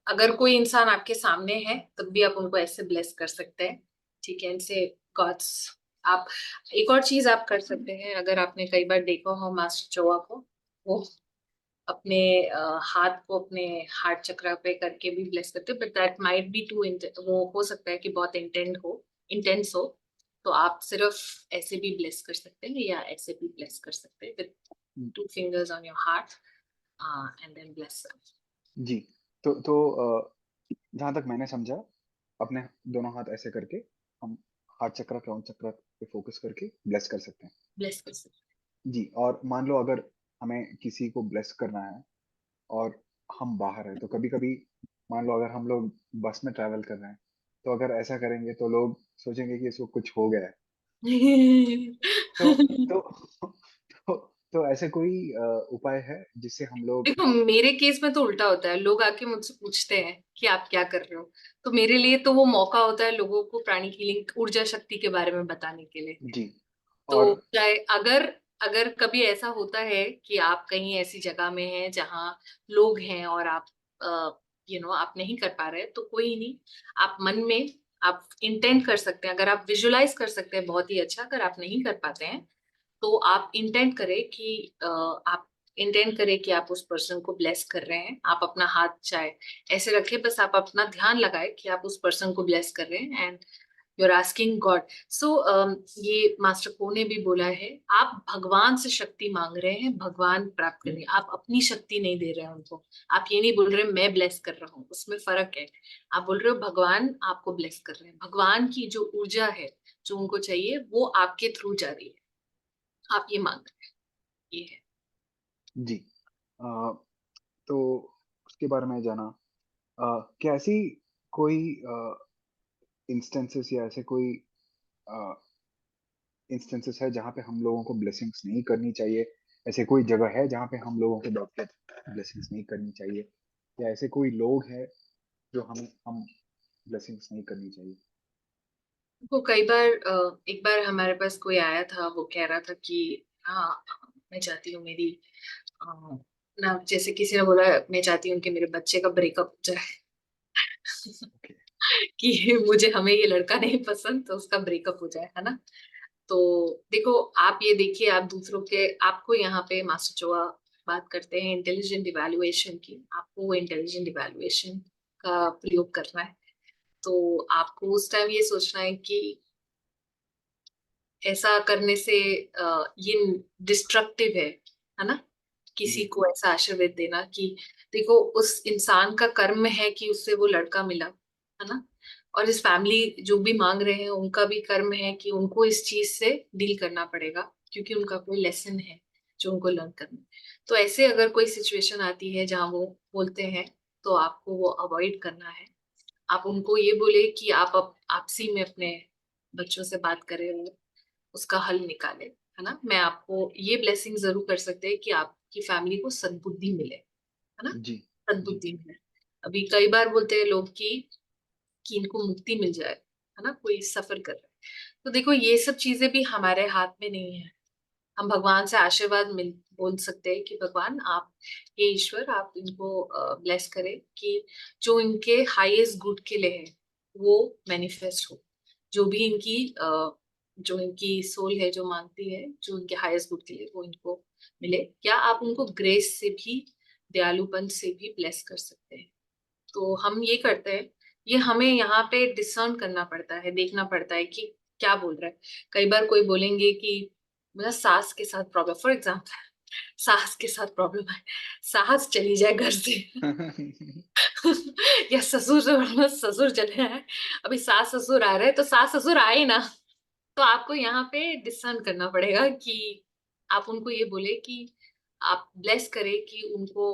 अगर कोई इंसान आपके सामने है, तब भी आप उनको ऐसे ब्लेस कर सकते हैं। ठीक है, इनसे गॉड्स। आप एक और चीज आप कर सकते हैं, अगर आपने कई बार देखा हो मास्टर चोआ को, वो अपने हाथ को अपने हार्ट चक्र पे करके भी ब्लेस करते हैं, but that might be to, वो हो सकता है कि बहुत इंटेंस हो। तो आप सिर्फ ऐसे भी ब्लेस कर सकते हैं, या ऐसे भी ब्लेस कर सकते हैं with hmm, 2 fingers on your heart, and then bless them. जी। तो जहाँ तक मैंने समझा, अपने दोनों हाथ ऐसे करके हम हार्ट चक्र, क्राउन चक्र पे फोकस करके ब्लेस कर सकते हैं। Bless कर सकते जी, और मान लो अगर हमें किसी को ब्लेस करना है और हम बाहर हैं, तो कभी कभी मान लो अगर हम लोग बस में ट्रैवल कर रहे हैं, तो अगर ऐसा करेंगे तो लोग सोचेंगे कि इसको कुछ हो गया है। हैं। तो तो तो, तो ऐसे कोई उपाय है जिससे हम लोग? देखो, मेरे केस में तो उल्टा होता है, लोग आके मुझसे पूछते हैं कि आप क्या कर रहे हो, तो मेरे लिए तो वो मौका होता है लोगों को प्राणिक हीलिंग, ऊर्जा शक्ति के बारे में बताने के लिए। जी। और तो चाहे अगर अगर कभी ऐसा होता है कि आप कहीं ऐसी जगह में हैं जहाँ लोग हैं और आप आप नहीं कर पा रहे, तो कोई नहीं, आप मन में आप इंटेंट कर सकते हैं। अगर आप विजुलाइज कर सकते हैं, बहुत ही अच्छा। अगर आप नहीं कर पाते हैं, तो आप इंटेंट करें कि आप उस पर्सन को ब्लेस कर रहे हैं। आप अपना हाथ चाहे ऐसे रखें, बस आप अपना ध्यान लगाए कि आप उस पर्सन को ब्लेस कर रहे हैं, and you are asking God. So ये मास्टर को ने भी बोला है, आप भगवान से शक्ति मांग रहे हैं, भगवान प्राप्त करेंगे। आप अपनी शक्ति नहीं दे रहे हैं उनको। आप ये नहीं बोल रहे मैं ब्लेस कर रहा हूँ, उसमें फर्क है। आप बोल रहे हो भगवान आपको ब्लेस कर रहे हैं, भगवान की जो ऊर्जा है, जो उनको चाहिए, वो आपके थ्रू जा रही है। आप ये मांग रहे हैं, ये है। जी, तो उसके बारे में जाना, क्या ऐसी कोई इंस्टेंसेस या ऐसे कोई इंस्टेंसेस है जहाँ पे हम लोगों को ब्लेसिंग्स नहीं करनी चाहिए? ऐसे कोई जगह है जहाँ पे हम लोगों को बैठ के ब्लेसिंग्स नहीं करनी चाहिए, या ऐसे कोई लोग हैं जो हम ब्लेसिंग्स नहीं करनी चाहिए? वो कई बार एक बार हमारे पास कोई आया था, वो कह रहा था कि हाँ, मैं चाहती हूँ मेरी अ, ना, जैसे किसी ने बोला, मैं चाहती हूँ कि मेरे बच्चे का ब्रेकअप हो जाए। ओके। कि मुझे हमें ये लड़का नहीं पसंद, तो उसका ब्रेकअप हो जाए, है ना? तो देखो, आप ये देखिए, आप दूसरों के, आपको यहाँ पे मास्टर चोआ बात करते हैं इंटेलिजेंट इवैल्यूएशन की, आपको वो इंटेलिजेंट इवैल्यूएशन का प्रयोग करना है। तो आपको उस टाइम ये सोचना है कि ऐसा करने से ये डिस्ट्रक्टिव है ना? किसी जी, को ऐसा आशीर्वाद देना कि देखो उस इंसान का कर्म है कि उससे वो लड़का मिला, है ना? और इस फैमिली जो भी मांग रहे हैं उनका भी कर्म है कि उनको इस चीज से डील करना पड़ेगा, क्योंकि उनका कोई लेसन है जो उनको लर्न करना है। तो ऐसे अगर कोई सिचुएशन आती है जहाँ वो बोलते हैं, तो आपको वो अवॉइड करना है। आप उनको ये बोले कि आप आपसी में अपने बच्चों से बात करें और उसका हल निकाले, है ना? मैं आपको ये ब्लेसिंग जरूर कर सकते हैं कि आपकी फैमिली को सद्बुद्धि मिले, है ना? जी, जी, सद्बुद्धि मिले। अभी कई बार बोलते हैं लोग कि इनको मुक्ति मिल जाए, है ना? कोई सफर कर रहा है, तो देखो ये सब चीजें भी हमारे हाथ में नहीं है। हम भगवान से आशीर्वाद मिल बोल सकते हैं कि भगवान आप, हे ईश्वर, आप इनको ब्लेस करें कि जो इनके हाईएस्ट गुड के लिए है वो मैनिफेस्ट हो। जो भी इनकी जो इनकी सोल है जो मांगती है, जो इनके हाईएस्ट गुड के लिए, वो इनको मिले। या आप उनको ग्रेस से भी, दयालुपन से भी ब्लेस कर सकते हैं। तो हम ये करते हैं। ये हमें यहाँ पे डिसर्न करना पड़ता है, देखना पड़ता है कि क्या बोल रहा है। कई बार कोई बोलेंगे कि मेरा सास के साथ प्रॉब्लम, फॉर एग्जाम्पल सास के साथ प्रॉब्लम है, सास चली जाए घर से या ससुर से बोलना ससुर चले आए, अभी सास ससुर आ रहे हैं तो सास ससुर आए ना। तो आपको यहाँ पे डिसर्न करना पड़ेगा कि आप उनको ये बोले कि आप ब्लेस करें कि उनको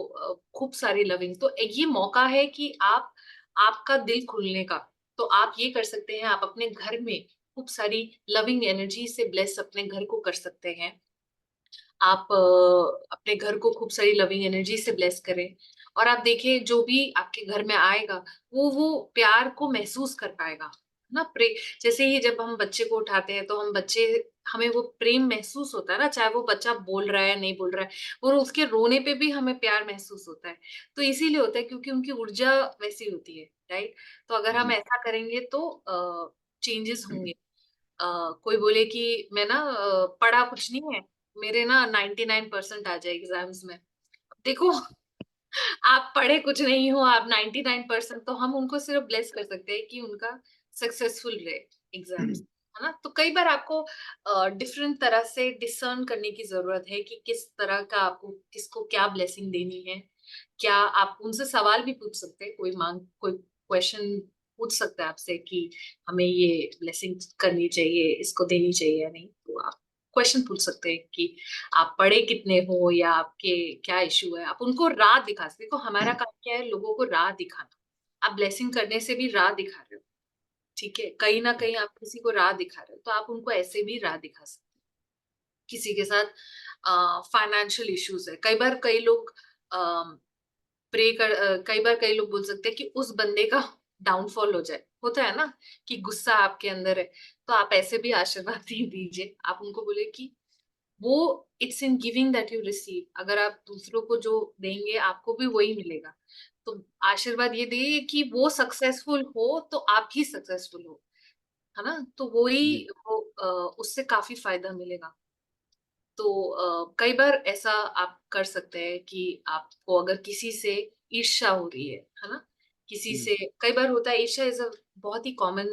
खूब सारी लविंग, तो ये मौका है कि आप, आपका दिल खुलने का। तो आप ये कर सकते हैं, आप अपने घर में खूब सारी लविंग एनर्जी से ब्लेस अपने घर को कर सकते हैं। आप अपने घर को खूब सारी लविंग एनर्जी से ब्लेस करें। और आप देखिए जो भी आपके घर में आएगा वो प्यार को महसूस कर पाएगा, है ना? जैसे ही जब हम बच्चे को उठाते हैं तो हम बच्चे, हमें वो प्रेम महसूस होता है ना, चाहे वो बच्चा बोल रहा है नहीं बोल रहा है, और उसके रोने पे भी हमें प्यार महसूस होता है। तो इसीलिए होता है क्योंकि उनकी ऊर्जा वैसी होती है, राइट? तो अगर हम जी, ऐसा करेंगे तो चेंजेस होंगे। कोई बोले कि मैं ना पढ़ा कुछ नहीं है, मेरे ना 99% आ जाए एग्जाम्स में। देखो आप पढ़े कुछ नहीं हो, आप 99%, तो हम उनको सिर्फ ब्लेस कर सकते हैं कि उनका सक्सेसफुल रहे एग्जाम्स, है ना? तो कई बार आपको डिफरेंट तरह से डिसर्न करने की जरूरत है कि किस तरह का आपको किसको क्या ब्लेसिंग देनी है। क्या आप उनसे सवाल भी पूछ सकते हैं, कोई क्वेश्चन पूछ सकता है आपसे कि हमें ये ब्लेसिंग करनी चाहिए, इसको देनी चाहिए या नहीं। तो आप क्वेश्चन पूछ सकते हैं कि आप पढ़े कितने हो या आपके क्या इशू है। आप उनको राह दिखा सकते, देखो हमारा काम क्या है, लोगों को राह दिखाना। आप ब्लेसिंग करने से भी राह दिखा रहे हो, ठीक है? कहीं ना कहीं आप किसी को राह दिखा रहे हो, तो आप उनको ऐसे भी राह दिखा सकते हो। किसी के साथ फाइनेंशियल इश्यूज है, कई बार कई लोग कई बार कई लोग बोल सकते हैं कि उस बंदे का डाउनफॉल हो जाए, होता है ना कि गुस्सा आपके अंदर है। तो आप ऐसे भी आशीर्वाद नहीं दीजिए, आप उनको बोले कि वो, it's in giving that you receive. अगर आप दूसरों को जो देंगे आपको भी वही मिलेगा। तो आशीर्वाद ये दिए कि वो सक्सेसफुल हो तो आप ही सक्सेसफुल हो, है ना? तो जी, उससे काफी फायदा मिलेगा। तो कई बार ऐसा आप कर सकते हैं कि आपको अगर किसी से ईर्ष्या हो रही है ना? किसी हुँ, से कई बार होता है, ईर्ष्या इज अ बहुत ही कॉमन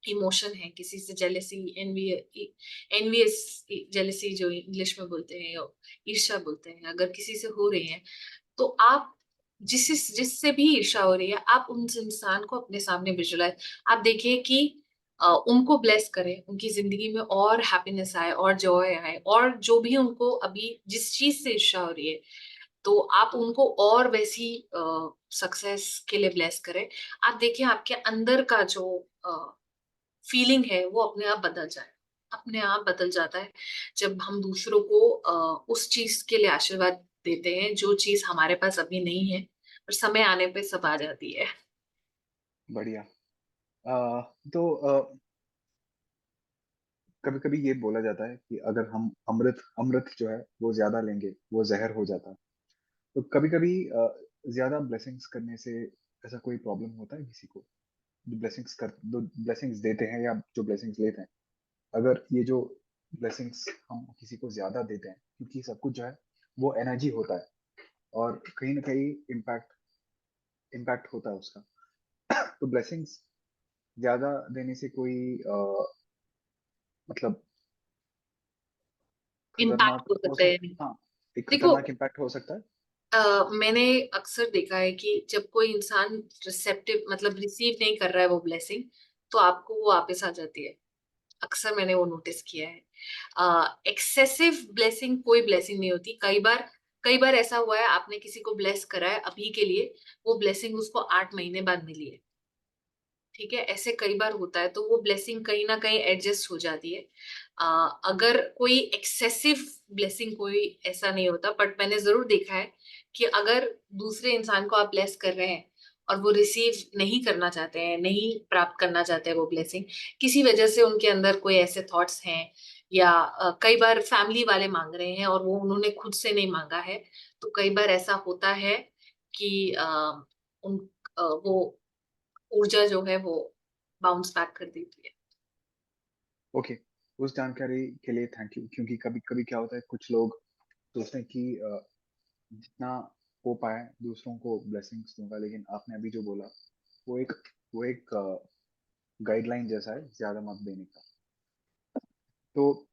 इमोशन है। किसी से जेलेसी, एनवियस जेलेसी जो इंग्लिश में बोलते हैं, या ईर्ष्या बोलते हैं, अगर किसी से हो रही है, तो आप जिससे भी ईर्ष्या हो रही है, आप उन इंसान को अपने सामने विजुलाइज, आप देखिए कि उनको ब्लेस करें, उनकी जिंदगी में और हैप्पीनेस आए और जॉय आए, और जो भी उनको अभी जिस चीज से इच्छा हो रही है, तो आप उनको और वैसी सक्सेस के लिए ब्लेस करें। आप देखिए आपके अंदर का जो फीलिंग है वो अपने आप बदल जाए, अपने आप बदल जाता है जब हम दूसरों को उस चीज के लिए आशीर्वाद देते हैं जो चीज हमारे पास अभी नहीं है, और समय आने पे सब आ जाती है। बढ़िया। तो कभी-कभी ये बोला जाता है कि अगर हम अमृत अमृत जो है वो ज़्यादा लेंगे, वो ज़हर हो जाता है। तो कभी-कभी ज़्यादा ब्लेसिंग्स करने से ऐसा कोई प्रॉब्लम होता है किसी को? जो ब्लेसिंग्स देते हैं या जो ब्लेसिंग्स लेते हैं, अगर ये जो ब्लेसिंग्स हम किसी को ज़्यादा देते हैं, क्योंकि सब कुछ जो है वो एनर्जी होता है और कहीं न कहीं इम्पैक्ट इम्पैक्ट होता है उसका। तो ब्लेसिंग्स ज्यादा देने से कोई मतलब इम्पैक्ट खतरनाक हो हो सकता है। सकता, हाँ, एक देखो, खतरनाक इम्पैक्ट हो सकता है। मैंने अक्सर देखा है कि जब कोई इंसान रिसेप्टिव मतलब रिसीव नहीं कर रहा है वो ब्लेसिंग, तो आपको वो वापस आ जाती है। अक्सर मैंने वो नोटिस किया है। एक्सेसिव ब्लेसिंग कोई ब्लेसिंग नहीं होती। कई बार ऐसा हुआ है, आपने किसी को ब्लेस करा है अभी के लिए, वो ब्लेसिंग उसको 8 महीने बाद मिली है। ठीक है, ऐसे कई बार होता है, तो वो ब्लेसिंग कहीं ना कहीं एडजस्ट हो जाती है। अगर कोई एक्सेसिव ब्लेसिंग कोई ऐसा नहीं होता, बट मैंने जरूर देखा है कि अगर दूसरे इंसान को आप ब्लेस कर रहे हैं और वो रिसीव नहीं करना चाहते हैं, नहीं प्राप्त करना चाहते हैं वो ब्लेसिंग, किसी वजह से उनके अंदर कोई ऐसे थॉट्स हैं, या कई बार फैमिली वाले मांग रहे हैं और वो उन्होंने खुद से नहीं मांगा है, तो कई बार ऐसा होता है कि उन वो ऊर्जा जो है वो बाउंस बैक कर देती है। ओके, उस जानकारी के लिए थैंक यू। क्योंकि कभी कभी क्या होता है, कुछ लोग सोचते हैं कि जितना हो पाए दूसरों को ब्लेसिंग्स दूंगा, लेकिन आपने अभी जो बोला वो एक वो एक गाइडलाइन जैसा है, ज्यादा मत देने का। तो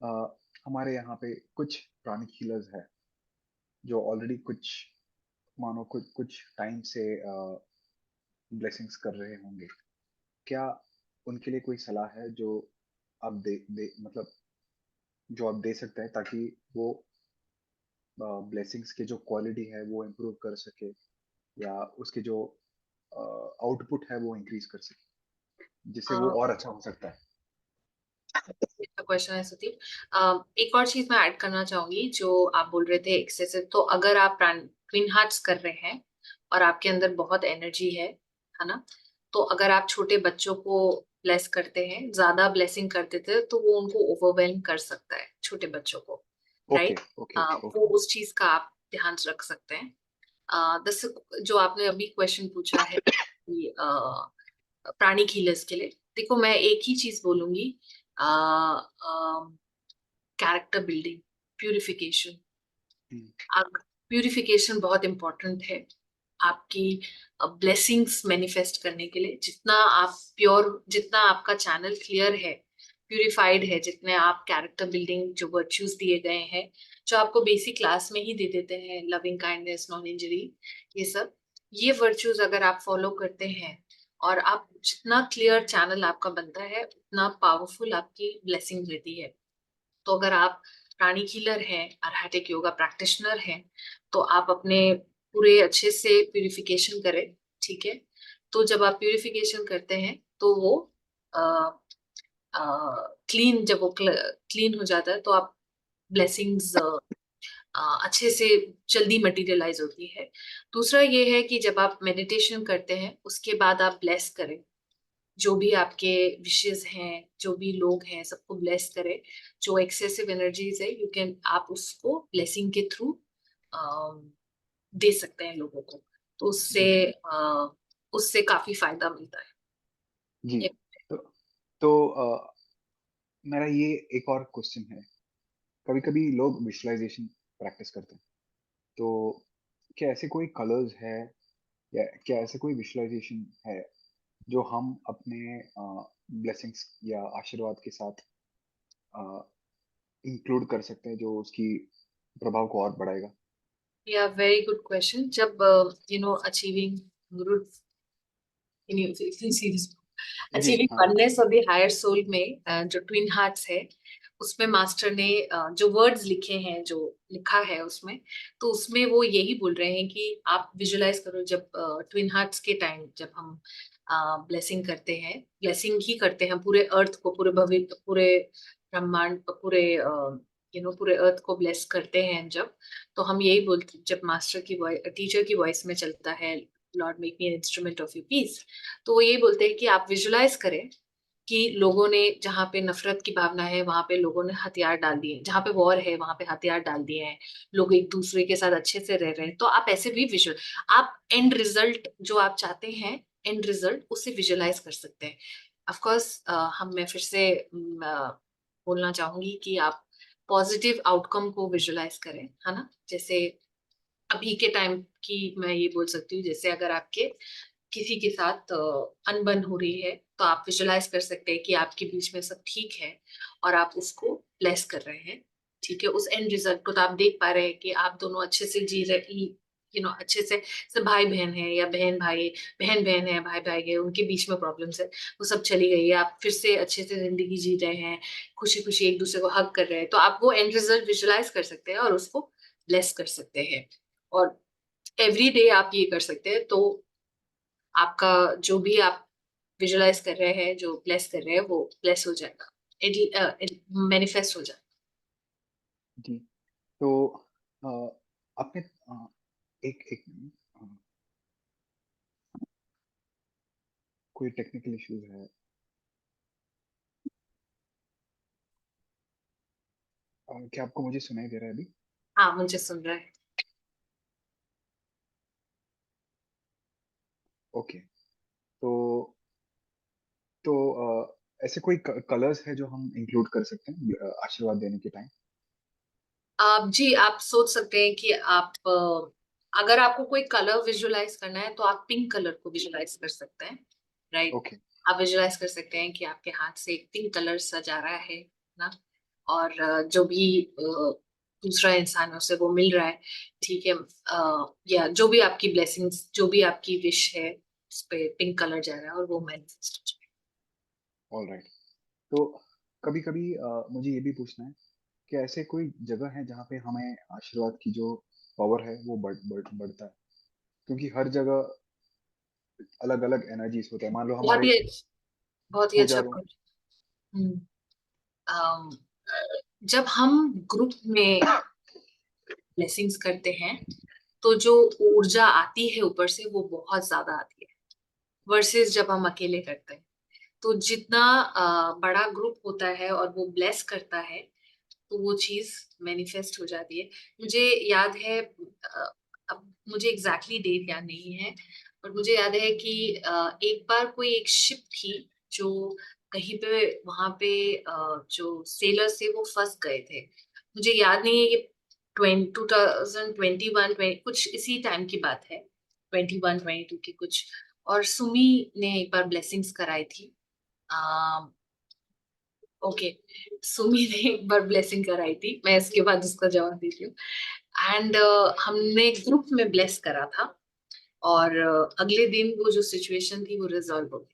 अ, हमारे यहाँ पे कुछ प्राणिक हीलर्स है जो ऑलरेडी कुछ मानो कुछ कुछ टाइम से ब्लेसिंग्स कर रहे होंगे। क्या उनके लिए कोई सलाह है जो आप दे मतलब जो आप दे सकते हैं, ताकि वो ब्लेसिंग्स के जो क्वालिटी है वो इम्प्रूव कर सके, या उसके जो आउटपुट है वो इंक्रीज कर सके, जिससे वो और अच्छा हो सकता है। क्वेश्चन है सुदीप। एक और चीज मैं ऐड करना चाहूंगी, जो आप बोल रहे थे एक्सेसिव, तो अगर आप ट्विन हार्ट्स कर रहे हैं और आपके अंदर बहुत एनर्जी है ना, तो अगर आप छोटे बच्चों को ब्लेस करते हैं, ज्यादा ब्लेसिंग कर देते हैं, तो वो उनको ओवरवेलम कर सकता है छोटे बच्चों को। Okay right. ओके वो ओके। उस चीज का आप ध्यान रख सकते हैं। दस जो आपने अभी क्वेश्चन पूछा है कि प्राणी हीलर्स के लिए, देखो मैं एक ही चीज बोलूंगी, कैरेक्टर बिल्डिंग, प्यूरिफिकेशन। प्यूरिफिकेशन बहुत इंपॉर्टेंट है आपकी ब्लेसिंग्स मैनिफेस्ट करने के लिए। जितना आप प्योर, जितना आपका चैनल क्लियर है, प्यूरिफाइड है, जितने आप कैरेक्टर बिल्डिंग जो वर्च्यूज दिए गए हैं, जो आपको बेसिक क्लास में ही दे देते हैं, लविंग काइंडनेस, नॉन इंजरी, ये सब, ये वर्च्यूज अगर आप फॉलो करते हैं और आप जितना क्लियर चैनल आपका बनता है, उतना पावरफुल आपकी ब्लेसिंग रहती है। तो अगर आप प्राणी हीलर हैं, अरहैटिक योगा प्रैक्टिशनर हैं, तो आप अपने पूरे अच्छे से प्यूरिफिकेशन करें। ठीक है। तो जब आप प्यूरिफिकेशन करते हैं, तो वो क्लीन, जब वो क्लीन हो जाता है, तो आप ब्लेसिंग्स अच्छे से जल्दी मटेरियलाइज होती है। दूसरा ये है कि जब आप मेडिटेशन करते हैं, उसके बाद आप ब्लेस करें। जो भी आपके विशेष हैं, जो भी लोग हैं, सबको ब्लेस करें। जो एक्सेसिव एनर्जीज है, यू कैन, आप उसको ब्लेसिंग के थ्रू दे सकते हैं लोगों को। तो उससे जी उससे काफी फायदा मिलता है। जी। ये- तो तो मेरा ये एक और क्वेश्चन है। कभी कभी लोग विजुअलाइजेशन प्रैक्टिस करते हैं, तो क्या ऐसे कोई कलर्स है, या क्या ऐसे कोई विजुअलाइजेशन है जो हम अपने ब्लेसिंग्स या आशीर्वाद के साथ इंक्लूड कर सकते हैं, जो उसकी प्रभाव को और बढ़ाएगा? या वेरी गुड क्वेश्चन। जब अचीविंग गुड जी अचीविंग हाँ। Oneness of the higher soul में, जो ट्विन हार्ट्स है, उसमें मास्टर ने जो वर्ड्स लिखे हैं, जो लिखा है उसमें, तो उसमें वो यही बोल रहे हैं कि आप विजुलाइज करो, जब ट्विन हार्ट्स के टाइम जब हम ब्लेसिंग करते हैं, ब्लेसिंग ही करते हैं पूरे अर्थ को, पूरे भविष्य, पूरे ब्रह्मांड, पूरे पूरे अर्थ को ब्लेस करते हैं जब, तो हम यही बोलते, जब मास्टर की वॉइस, टीचर की वॉइस में चलता है, lord make me an instrument of your peace, तो वो यही बोलते हैं कि आप विजुलाइज करें कि लोगों ने, जहाँ पे नफरत की भावना है, वहां पे लोगों ने हथियार डाल दिए, जहाँ पे वॉर है वहां पे हथियार डाल दिए हैं, लोग एक दूसरे के साथ अच्छे से रह रहे हैं। तो आप ऐसे भी विजुअल, आप एंड रिजल्ट जो आप चाहते हैं, एंड रिजल्ट उसे विजुअलाइज कर सकते हैं। ऑफ कोर्स हम मैं फिर से बोलना चाहूंगी कि आप पॉजिटिव आउटकम को विजुअलाइज करें, है ना। जैसे अभी के टाइम की मैं ये बोल सकती हूँ, जैसे अगर आपके किसी के साथ अनबन हो रही है, तो आप विजुलाइज कर सकते हैं कि आपके बीच में सब ठीक है और आप उसको ब्लेस कर रहे हैं। ठीक है, उस एंड रिजल्ट को तो आप देख पा रहे हैं कि आप दोनों अच्छे से जी रहे, अच्छे से सब भाई बहन है या बहन भाई, बहन बहन है, भाई भाई है, उनके बीच में प्रॉब्लम्स है, वो सब चली गई है, आप फिर से अच्छे से जिंदगी जी रहे हैं, खुशी खुशी एक दूसरे को हक कर रहे हैं, तो आप वो एंड रिजल्ट विजुलाइज कर सकते हैं और उसको ब्लेस कर सकते हैं। और एवरी डे आप ये कर सकते हैं, तो आपका जो भी आप विजुलाइज कर रहे हैं, जो ब्लेस कर रहे हैं, वो ब्लेस हो जाएगा, मैनिफेस्ट हो जाएगा। जी। तो अ, आपने एक एक कोई टेक्निकल इश्यूज है? क्या आपको मुझे सुनाई दे रहा है अभी? हाँ, मुझे सुन रहा है। ओके। तो ऐसे कोई कलर्स है जो हम इंक्लूड कर सकते हैं आशीर्वाद देने के टाइम? आप जी, आप सोच सकते हैं कि आप अगर आपको कोई कलर विजुलाइज करना है, तो आप पिंक कलर को विजुलाइज कर सकते हैं, राइट। ओके। आप विजुलाइज कर सकते हैं कि आपके हाथ से एक पिंक कलर सजा रहा है ना, और जो भी दूसरा इंसान है उसे वो मिल रहा है, ठीक है, या जो भी आपकी ब्लेसिंग्स, जो भी आपकी विश है, उस पे पिंक कलर जा रहा है और वो मैनिफेस्ट हो जाएगा। All right. तो कभी कभी मुझे ये भी पूछना है कि ऐसे कोई जगह है जहाँ पे हमें आशीर्वाद की जो पावर है वो बढ़ता है, क्योंकि हर जगह अलग अलग एनर्जीज होता है। मान लो बहुत हमारे ही बहुत ही पूजा अच्छा रूम। हम्म, अम, जब हम ग्रुप में ब्लेसिंग्स करते हैं, तो जो ऊर्जा आती है ऊपर से वो बहुत ज्यादा आती है, वर्सेस जब हम अकेले करते हैं। तो जितना बड़ा ग्रुप होता है और वो ब्लेस करता है, तो वो चीज मैनिफेस्ट हो जाती है। मुझे याद है, अब मुझे एग्जैक्टली डेट याद नहीं है, पर मुझे याद है कि एक बार कोई एक शिप थी जो कहीं पे वहां पे जो सेलर्स थे वो फंस गए थे। मुझे याद नहीं है ये 2021 में कुछ इसी टाइम की बात है, 21-22 की कुछ। और सुमी ने एक बार ब्लेसिंग्स कराई थी। ओके, सुमी ने एक बार ब्लेसिंग कराई थी, मैं इसके बाद उसका जवाब देती हूँ। एंड हमने ग्रुप में ब्लेस करा था, और अगले दिन वो जो सिचुएशन थी वो रिजॉल्व हो गई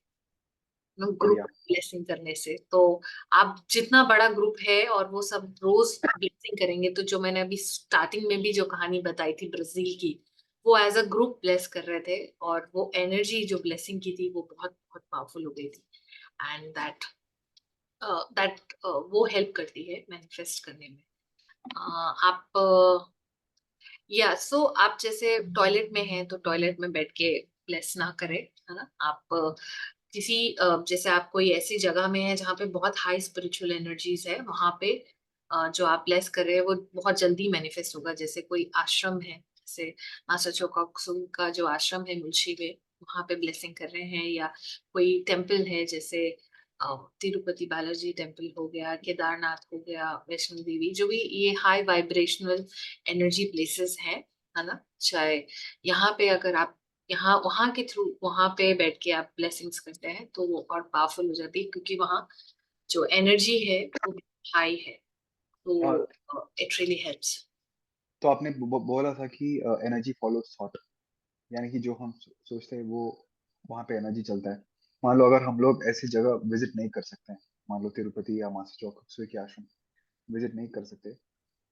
ग्रुप बढ़िया। ब्लेसिंग करने से। तो आप जितना बड़ा ग्रुप है और वो सब रोज ब्लेसिंग करेंगे, तो जो मैंने अभी स्टार्टिंग में भी जो कहानी बताई थी ब्राजील की, वो एज अ ग्रुप ब्लेस कर रहे थे, और वो एनर्जी जो ब्लेसिंग की थी वो बहुत बहुत पावरफुल हो गई थी। एंड दैट वो हेल्प करती है मैनिफेस्ट करने में। आप या सो आप जैसे टॉयलेट में हैं, तो टॉयलेट में बैठ के ब्लेस ना करें, है ना। आप किसी जैसे आप कोई ऐसी जगह में है जहाँ पे बहुत हाई स्पिरिचुअल एनर्जीज है, वहां पे जो आप ब्लेस कर रहे हैं वो बहुत जल्दी मैनिफेस्ट होगा। जैसे कोई आश्रम है, जैसे मास्टर चोकाक्सू का जो आश्रम है मुंशी में, वहां पे ब्लेसिंग कर रहे हैं, या कोई टेम्पल है जैसे तिरुपति बालाजी टेम्पल हो गया, केदारनाथ हो गया, वैष्णो देवी, जो भी ये हाई वाइब्रेशनल एनर्जी प्लेसेस हैं, है ना। चाहे यहाँ पे अगर आप यहाँ वहां के थ्रू वहां पे बैठ के आप ब्लेसिंग्स करते हैं, तो वो और पावरफुल हो जाती है, क्योंकि वहाँ जो एनर्जी है वो हाई है, और तो इट रियली हेल्प्स। तो आपने बोला था कि एनर्जी फॉलोज थॉट, यानी कि जो हम सोचते हैं वो वहाँ पे एनर्जी चलता है। मान लो अगर हम लोग ऐसी जगह विजिट नहीं कर सकते हैं, मान लो तिरुपति या मास्टर चौक के आश्रम विजिट नहीं कर सकते,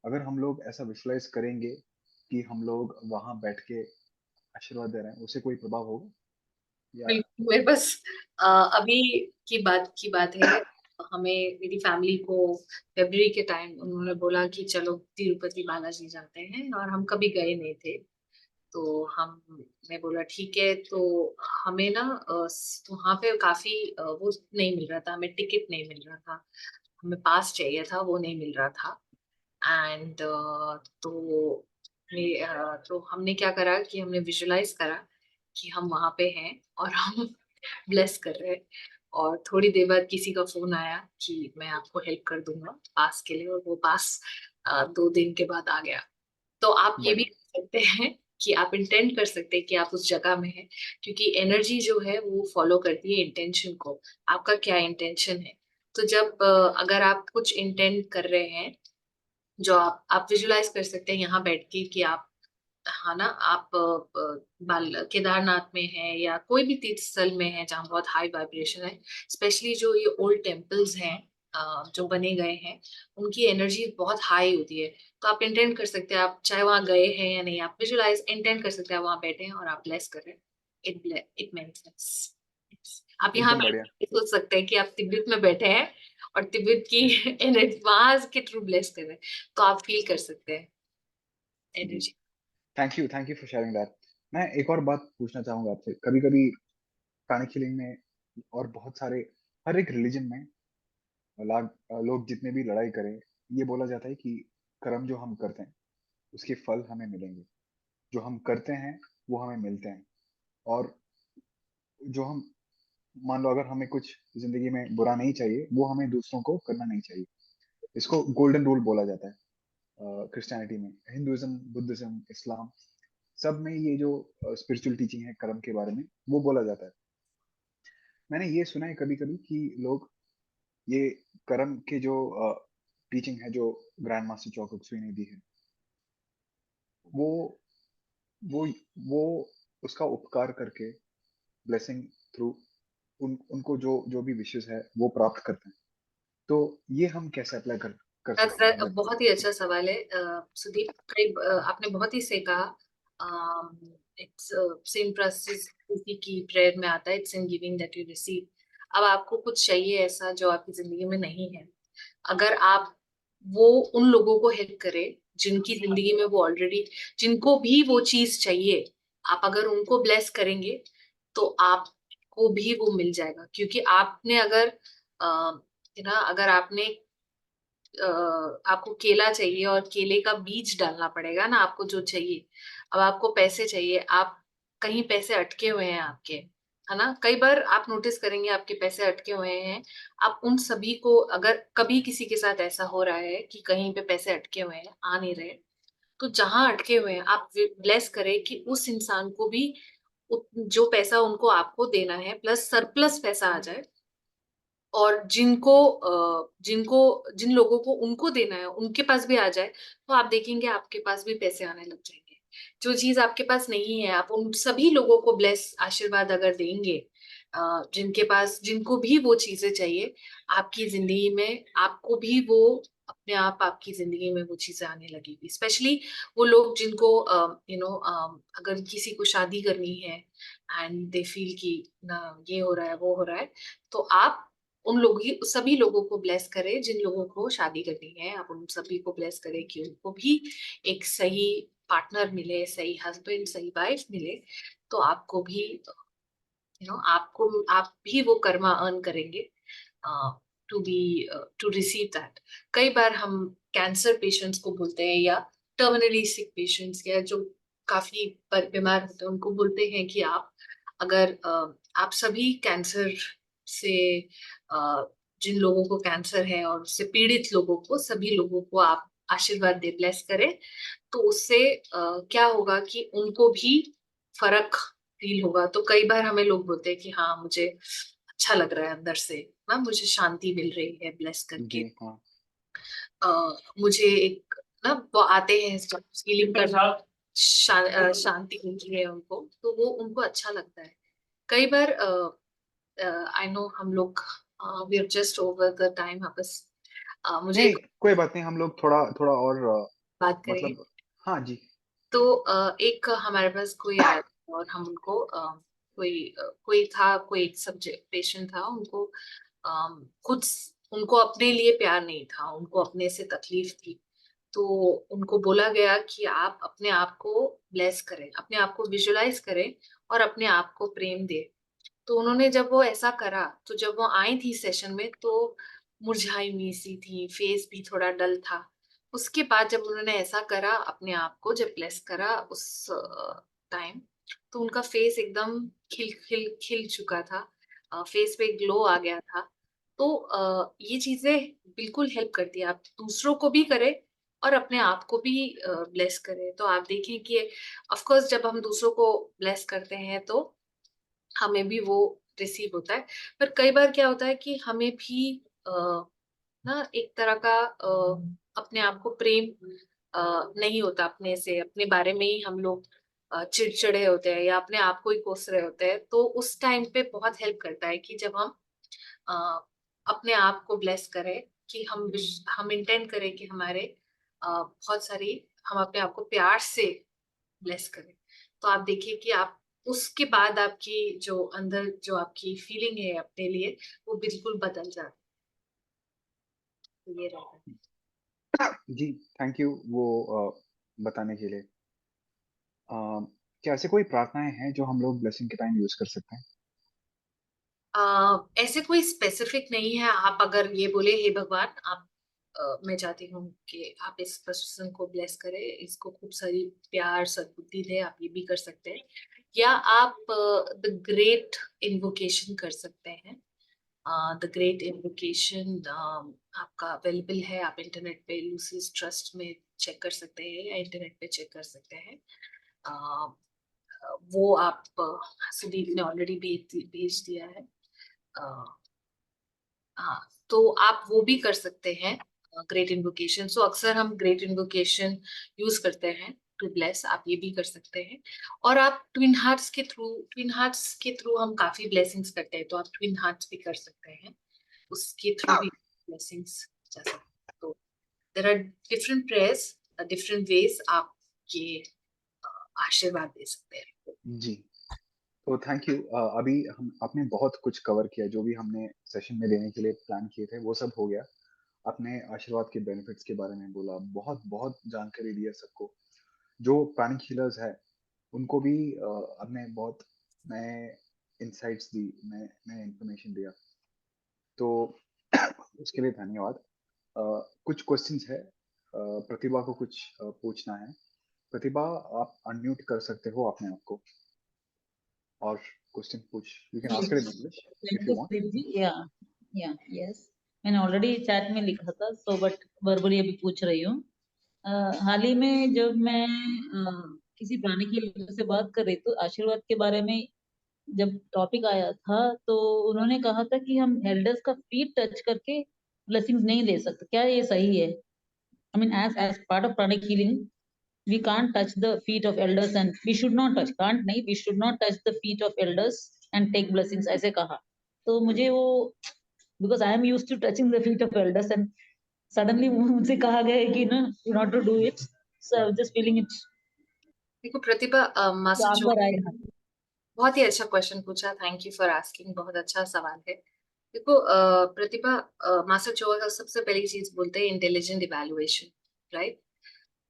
अगर हम लोग ऐसा विजुलाइज करेंगे कि हम लोग वहां बैठ के आशीर्वाद दे रहे हैं, उससे कोई प्रभाव होगा या? बिल्कुल, मेरे पास अभी की बात है। हमें, मेरी फैमिली को फरवरी के टाइम उन्होंने बोला कि चलो तिरुपति बालाजी जाते हैं, और हम कभी गए नहीं थे। तो हम मैं बोला ठीक है। तो हमें ना वहाँ पे काफी वो नहीं मिल रहा था, हमें टिकट नहीं मिल रहा था, हमें पास चाहिए था, वो नहीं मिल रहा था। एंड तो हमने क्या करा कि हमने विजुलाइज करा कि हम वहां पे हैं और हम ब्लेस कर रहे हैं। और थोड़ी देर बाद किसी का फोन आया कि मैं आपको हेल्प कर दूंगा पास के लिए, और वो पास 2 दिन के बाद आ गया। तो आप ये भी बढ़िया। सकते हैं कि आप इंटेंड कर सकते हैं कि आप उस जगह में हैं, क्योंकि एनर्जी जो है वो फॉलो करती है इंटेंशन को। आपका क्या इंटेंशन है? तो जब अगर आप कुछ इंटेंड कर रहे हैं, जो आप विजुलाइज कर सकते हैं यहाँ बैठ के कि आप, हाँ ना, आप बाल केदारनाथ में है या कोई भी तीर्थ स्थल में है जहाँ बहुत हाई वाइब्रेशन है। स्पेशली जो ये ओल्ड टेम्पल्स हैं जो बने गए हैं, उनकी एनर्जी बहुत हाई होती है। तो आप इंटेंड कर सकते हैं, आप चाहे वहां गए हैं या नहीं, आप विजुलाइज इंटेंड कर सकते हैं वहां बैठे हैं और आप ब्लेस कर रहे हैं। It makes sense. आप यहाँ एकदम बढ़िया। बैठ के सोच सकते हैं कि आप तिब्बत में बैठे हैं और तिब्बत की एनर्जी वहां के थ्रू ब्लेस कर रहे हैं, तो आप फील कर सकते हैं जी, energy. Thank you for sharing that. मैं एक और बात पूछना चाहूँगा आपसे। कभी-कभी प्राणिक हीलिंग में और बहुत सारे, हर एक रिलीजन में लोग जितने भी लड़ाई करें, ये बोला जाता है कि कर्म जो हम करते हैं, उसके फल हमें मिलेंगे। जो हम करते हैं, वो हमें मिलते हैं। और जो हम, मान लो अगर हमें कुछ ज़िंदगी में बुरा नहीं चाहिए, वो हमें दूसरों को करना नहीं चाहिए। इसको गोल्डन रूल बोला जाता है क्रिश्चियनिटी में। हिंदुइज़्म, बुद्धिज़्म, इस्लाम, सब में ये जो स्पिरिचुअल टीचिंग है कर्म के बारे में, वो बोला जाता है। मैंने ये सुना है कभी-कभी कि लोग ये कर्म के जो टीचिंग है, जो ग्रैंड मास्टर चौक अक्सुई ने दी है, वो वो वो उसका उपकार करके, ब्लेसिंग थ्रू, उनको जो जो भी विशेस है वो प्राप्त करते हैं। तो ये हम कैसे अप्लाई कर कर सकते हैं हर बहुत ही अच्छा सवाल है सुदीप। आपने बहुत ही सही कहा। इट्स सेम प्रोसेस उसी की प्रेयर में आता है, it's in giving that you receive. अब आपको कुछ चाहिए ऐसा जो आपकी जिंदगी में नहीं है, अगर आप वो उन लोगों को हेल्प करें जिनकी जिंदगी में वो ऑलरेडी, जिनको भी वो चीज चाहिए, आप अगर उनको ब्लेस करेंगे तो आपको भी वो मिल जाएगा। क्योंकि आपने अगर अगर आपने आपको केला चाहिए और केले का बीज डालना पड़ेगा ना आपको जो चाहिए। अब आपको पैसे चाहिए, आप कहीं पैसे अटके हुए हैं आपके, है ना? कई बार आप नोटिस करेंगे आपके पैसे अटके हुए हैं। आप उन सभी को, अगर कभी किसी के साथ ऐसा हो रहा है कि कहीं पे पैसे अटके हुए हैं, आ नहीं रहे, तो जहां अटके हुए हैं आप ब्लेस करें कि उस इंसान को भी जो पैसा उनको आपको देना है प्लस सरप्लस पैसा आ जाए। और जिन लोगों को उनको देना है उनके पास भी आ जाए, तो आप देखेंगे आपके पास भी पैसे आने लग जाएंगे। जो चीज आपके पास नहीं है, आप उन सभी लोगों को ब्लेस आशीर्वाद अगर देंगे, जिनके पास, जिनको भी वो चीजें चाहिए, आपकी जिंदगी में आपको भी वो अपने आप आपकी जिंदगी में वो चीजें आने लगेगी। स्पेशली वो लोग जिनको अगर किसी को शादी करनी है एंड दे फील कि ना ये हो रहा है वो हो रहा है, तो आप उन लोग ही सभी लोगों को ब्लेस करें जिन लोगों को शादी करनी है। आप उन सभी को ब्लेस करें कि उनको भी एक सही पार्टनर मिले, सही हस्बैंड, सही वाइफ मिले। तो आपको भी आप भी वो कर्मा अर्न करेंगे to be to receive that. कई बार हम कैंसर पेशेंट्स को बोलते हैं या टर्मिनली सिक पेशेंट्स या जो काफी बीमार होते हैं उनको बोलते हैं कि आप अगर आप सभी कैंसर से जिन लोगों को कैंसर है और उससे पीड़ित लोगों को, सभी लोगों को आप आशीर्वाद दे, ब्लेस करें, तो उससे क्या होगा कि उनको भी फर्क फील होगा। तो कई बार हमें लोग बोलते हैं कि हाँ मुझे अच्छा लग रहा है अंदर से, ना मुझे शांति मिल रही है ब्लेस जी करके। हाँ। मुझे एक ना वो आते हैं फीलिंग करना, शांति मिल रही है उनको, तो वो उनको अच्छा लगता है। कई बार आई नो हम लोग we are just over the time वापस। मुझे नहीं, एक कोई बात नहीं, हम लोग थोड़ा थोड़ा और बात करें मतलब, हाँ जी। तो एक हमारे पास कोई आया था और हम उनको कोई था, कोई एक सब्जेक्ट पेशेंट था, उनको खुद उनको अपने लिए प्यार नहीं था, उनको अपने से तकलीफ थी। तो उनको बोला गया कि आप अपने आप को ब्लेस करें, अपने आप को विजुलाइज करें और अपने आप को प्रेम दें। तो उन्होंने जब वो ऐसा करा, तो जब वो आई थी सेशन में, तो मुरझाई हुई सी थी, फेस भी थोड़ा डल था। उसके बाद जब उन्होंने ऐसा करा, अपने आप को जब ब्लेस करा उस टाइम, तो उनका फेस एकदम खिल खिल खिल चुका था, फेस पे ग्लो आ गया था। तो ये चीजें बिल्कुल हेल्प करती है। आप दूसरों को भी करें, और अपने आप को भी ब्लेस करें। तो आप देखें कि ऑफ कोर्स जब हम दूसरों को ब्लेस करते हैं तो हमें भी वो रिसीव होता है। पर कई बार क्या होता है कि हमें भी ना एक तरह का अपने आप को प्रेम नहीं होता अपने से, अपने बारे में ही हम लोग चिड़चिड़े होते हैं या अपने आप को ही कोस रहे होते हैं। तो उस टाइम पे बहुत हेल्प करता है कि जब हम अ, अपने आप को ब्लेस करें, कि हम इंटेंड करें कि हमारे बहुत सारी हम अपने आप को प्यार से ब्लेस करें। तो आप देखिए कि आप उसके बाद आपकी जो अंदर जो आपकी फीलिंग है अपने लिए वो बिल्कुल बदल जाती है। ये रहता है। जी, थैंक यू वो बताने के लिए। अ, क्या ऐसे कोई प्रार्थनाएँ हैं जो हम लोग ब्लेसिंग के टाइम यूज़ कर सकते हैं? ऐसे कोई स्पेसिफिक नहीं है। आप अगर ये बोले हे भगवान आप मैं चाहती हूँ कि आप इस पर्सन को ब्लेस करें, इसको खूब सारी प्यार सद्बुद्धि दे, आप ये भी कर सकते हैं। या आप द ग्रेट इन्वोकेशन कर सकते हैं। द ग्रेट इन्वोकेशन आपका अवेलेबल है, आप इंटरनेट पे लूसिस ट्रस्ट में चेक कर सकते हैं या इंटरनेट पे चेक कर सकते हैं। अ, वो आप सुदीप ने ऑलरेडी भेज दिया है। अ, हाँ, तो आप वो भी कर सकते हैं ग्रेट इन्वोकेशन। सो अक्सर हम ग्रेट इन्वोकेशन यूज करते हैं टू ब्लेस, आप ये भी कर सकते हैं। और आप ट्विन हार्ट्स के थ्रू हम काफी ब्लेसिंग्स करते हैं, तो आप ट्विन हार्ट्स भी कर सकते हैं, उसके थ्रू भी ब्लेसिंग्स जा सकते हैं। तो there are different prayers, different ways आप ये अ, आशीर्वाद दे सकते हैं। जी, तो थैंक यू। अभी हम आपने बहुत कुछ कवर किया, जो भी हमने सेशन में देने के लिए प्लान किए थे, वो सब हो गया। आपने आशीर्वाद के बेनिफिट्स के बारे में बोला, बहुत-बहुत जानकारी दी है सबको। जो प्राणिक हीलर्स हैं, उनको भी आपने बहुत नए इनसाइट्स दी, नए नए इन्फॉर्मेशन दिया। तो उसके लिए धन्यवाद। अ, कुछ क्वेश्चंस है, प्रतिभा को कुछ पूछना है। प्रतिभा, आप अनम्यूट कर सकते हो अपने आप को और क्वेश्चन पूछ। You can ask it in English thank if you you want. Sudeep ji. Yeah yes, मैंने ऑलरेडी चैट में लिखा था, सो बट वर्बली अभी पूछ रही हूँ। हाल ही में जब मैं किसी प्राणी की से बात कर रही तो आशीर्वाद के बारे में जब टॉपिक आया था, तो उन्होंने कहा था कि हम एल्डर्स का फीट टच करके ब्लेसिंग्स नहीं दे सकते। क्या ये सही है? I mean as part of pranic healing we can't touch the feet of elders and we should not touch, can't नहीं, we should not touch the feet of elders and take blessings, ऐसे कहा। तो मुझे वो, because I am used to touching the feet of elders and suddenly मुझसे कहा गया है कि ना not to do it, so I was just feeling it। देखो प्रतिभा, तो मास्टर आपका जो राय है? बहुत ही अच्छा क्वेश्चन पूछा, थैंक यू फॉर आस्किंग, बहुत अच्छा सवाल है। देखो प्रतिभा, मास्टर चोर का सबसे पहली चीज बोलते हैं इंटेलिजेंट इवैल्यूएशन, राइट?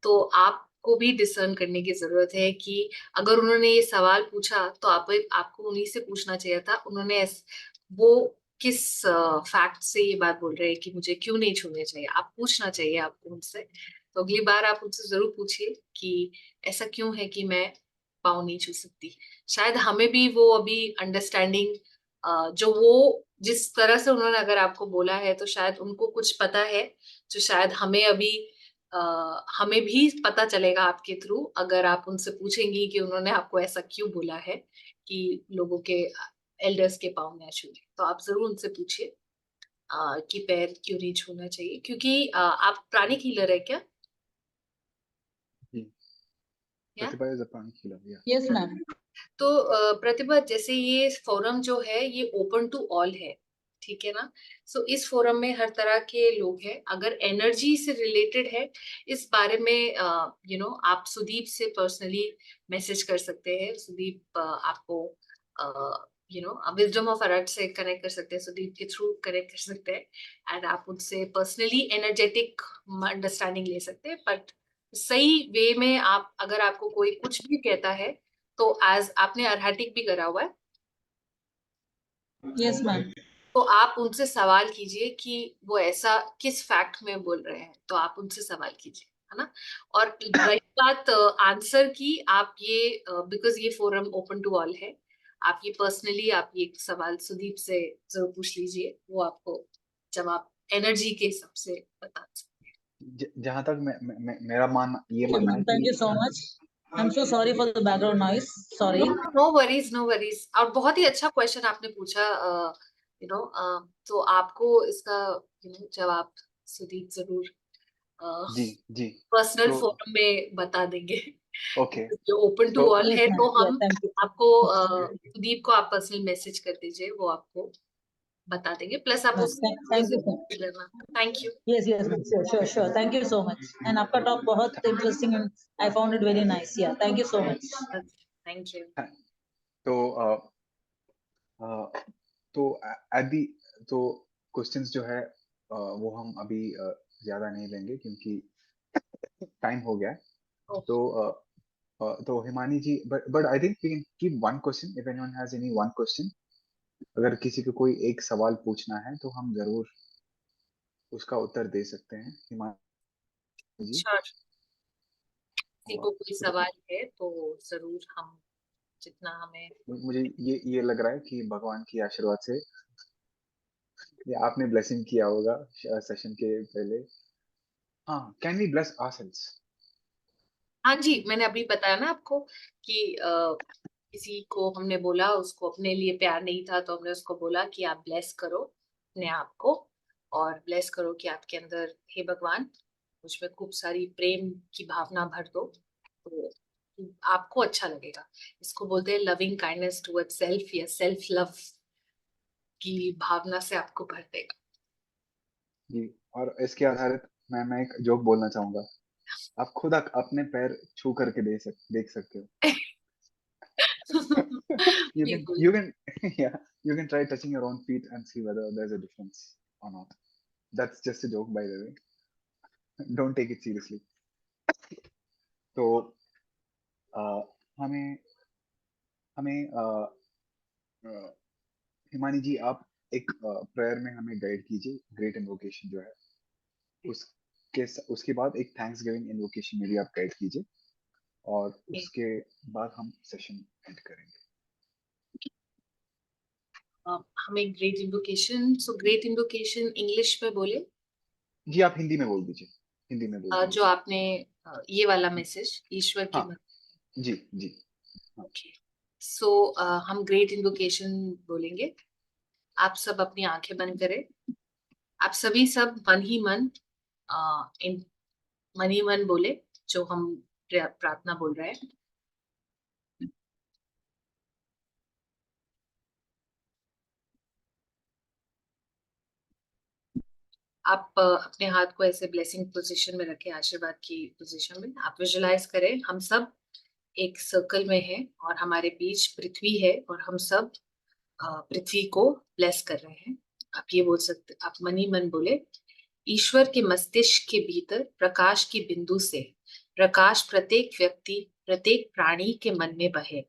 तो आपको भी डिसर्न करने की जरूरत है कि अगर उन्होंने ये सवाल पूछा तो आपको उन्हीं से पूछना चाहिए था। वो किस फैक्ट से ये बात बोल रहे हैं कि मुझे क्यों नहीं छूने चाहिए, आप पूछना चाहिए आपको उनसे। तो अगली बार आप उनसे जरूर पूछिए कि ऐसा क्यों है कि मैं पाँव नहीं छू सकती। शायद हमें भी वो अभी अंडरस्टैंडिंग, जो वो जिस तरह से उन्होंने अगर आपको बोला है तो शायद उनको कुछ पता है जो शायद हमें भी पता चलेगा आपके थ्रू, अगर आप उनसे पूछेंगी कि उन्होंने आपको ऐसा क्यों बोला है कि लोगों के एल्डर्स के पाँव ना छूने। तो आप जरूर उनसे पूछिए कि पैर क्यों नहीं छूना चाहिए, क्योंकि आप प्राणिक हीलर है क्या? जी, या प्रतिभा इज अ प्राणिक हीलर, या। Yes ma'am. तो प्रतिभा, जैसे ये फोरम जो है ये ओपन टू ऑल है, ठीक है ना? सो इस फोरम में हर तरह के लोग हैं। अगर एनर्जी से रिलेटेड है इस बारे में आप सुदीप से पर्सनली मैसेज कर सकते हैं। सुदीप आपको विजडम ऑफ अर्थ से कनेक्ट कर सकते हैं, सुदीप के थ्रू कनेक्ट कर सकते हैं एंड आप उनसे पर्सनली एनर्जेटिक अंडरस्टैंडिंग ले सकते हैं। बट सही वे में आप, अगर आपको कोई कुछ भी कहता है तो एज आपने अरहटिक भी करा हुआ है, यस मैम। तो आप उनसे सवाल कीजिए कि वो ऐसा किस फैक्ट में बोल रहे हैं, तो आप उनसे सवाल कीजिए, है ना? और रही बात आंसर की, आप ये बिकॉज ये फोरम ओपन टू ऑल है, आप ये पर्सनली आप ये सवाल सुदीप से जरूर पूछ लीजिए, वो आपको जवाब एनर्जी के हिसाब से बता सकते हैं। जहां तक मेरा ये मानना है Thank you कि so much. I'm so sorry for the background noise. Sorry. No worries, no worries. और बहुत ही अच्छा क्वेश्चन आपने पूछा। यू नो तो आपको इसका जवाब सुदीप जरूर जी जी। पर्सनल तो फोरम में बता देंगे। ओके, जो ओपन टू तो ऑल Yes, है, ma'am. तो Yeah, हम thank you. आपको सुदीप को आप पर्सनल मैसेज कर दीजिए, वो आपको बता देंगे। प्लस आप Ma'am, उससे thank you, sir. पूछ लेना। Thank you. Yes, ma'am. Sure. Thank you so much. And आपका talk बहुत interesting and I found it very nice. Yeah, thank you so much. Thank you. तो अ, तो एट दी तो questions जो है वो हम अभी ज्यादा नहीं लेंगे क्योंकि टाइम हो गया है। तो तो Himani ji, but I think we can keep one question if anyone has any one question. अगर किसी को कोई एक सवाल पूछना है तो हम जरूर उसका उत्तर दे सकते हैं, हिमानी जी। श्योर। किसी को कोई तो सवाल है तो जरूर हम जितना हमें। मुझे ये लग रहा है कि भगवान की आशीर्वाद से ये आपने ब्लेसिंग किया होगा सेशन के पहले। हाँ, कैन वी ब्लेस आवरसेल्व्स? हाँ जी, मैंने अभी बताया ना आपको कि किसी को हमने बोला, उसको अपने लिए प्यार नहीं था, तो हमने उसको बोला कि आप ब्लेस करो अपने आप को, और ब्लेस करो कि आपके अंदर, हे भगवान, मुझ में खूब सारी प्रेम की भावना भर दो, तो आपको अच्छा लगेगा। इसको बोलते हैं लविंग काइंडनेस टुवर्ड सेल्फ, या सेल्फ लव की भावना से आपको भर देगा। जी, और इसके आधारित मैं एक जोक बोलना चाहूंगा। आप खुद अपने पैर छू करके देख सकते हो। you can बिल्कुल। you can yeah, you can try touching your own feet and see whether there's a difference or not. That's just a joke, by the way. Don't take it seriously. तो अ, हमें हमें हिमानी जी, आप एक prayer में हमें guide कीजिए। Great invocation जो है उसके बाद एक थैंक्स गिविंग इन्वोकेशन में भी आप गाइड कीजिए, और उसके बाद हम सेशन एंड करेंगे। हमें great invocation, so great invocation English में बोले। जी, आप हिंदी में बोल दीजिए, हिंदी में बोल जो दीजिए। आपने ये वाला मैसेज ईश्वर की हाँ जी जी। हाँ ओके। सो हम ग्रेट इन्वोकेशन बोलेंगे। आप सब अपनी आंखें बंद करें। आप सभी सब मन ही मन इन मन ही मन बोले जो हम प्रार्थना बोल रहे हैं। आप अपने हाथ को ऐसे ब्लेसिंग पोजीशन में रखें, आशीर्वाद की पोजीशन में। आप विजुलाइज करें हम सब एक सर्कल में हैं और हमारे बीच पृथ्वी है, और हम सब पृथ्वी को ब्लेस कर रहे हैं। आप ये बोल सकते, आप मन ही मन बोले, ईश्वर के मस्तिष्क के भीतर प्रकाश की बिंदु से प्रकाश प्रत्येक व्यक्ति, प्रत्येक प्राणी के मन में बहे,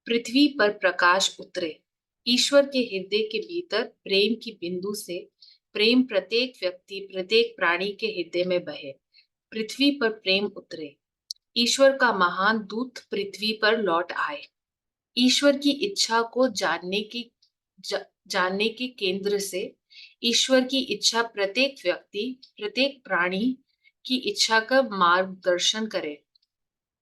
पृथ्वी पर प्रकाश उतरे। ईश्वर के हृदय के भीतर प्रेम की बिंदु से प्रेम प्रत्येक व्यक्ति, प्रत्येक प्राणी के हृदय में बहे, पृथ्वी पर प्रेम उतरे। ईश्वर का महान दूत पृथ्वी पर लौट आए। ईश्वर की इच्छा को जानने के केंद्र से ईश्वर की इच्छा प्रत्येक व्यक्ति, प्रत्येक प्राणी की इच्छा का मार्गदर्शन करे।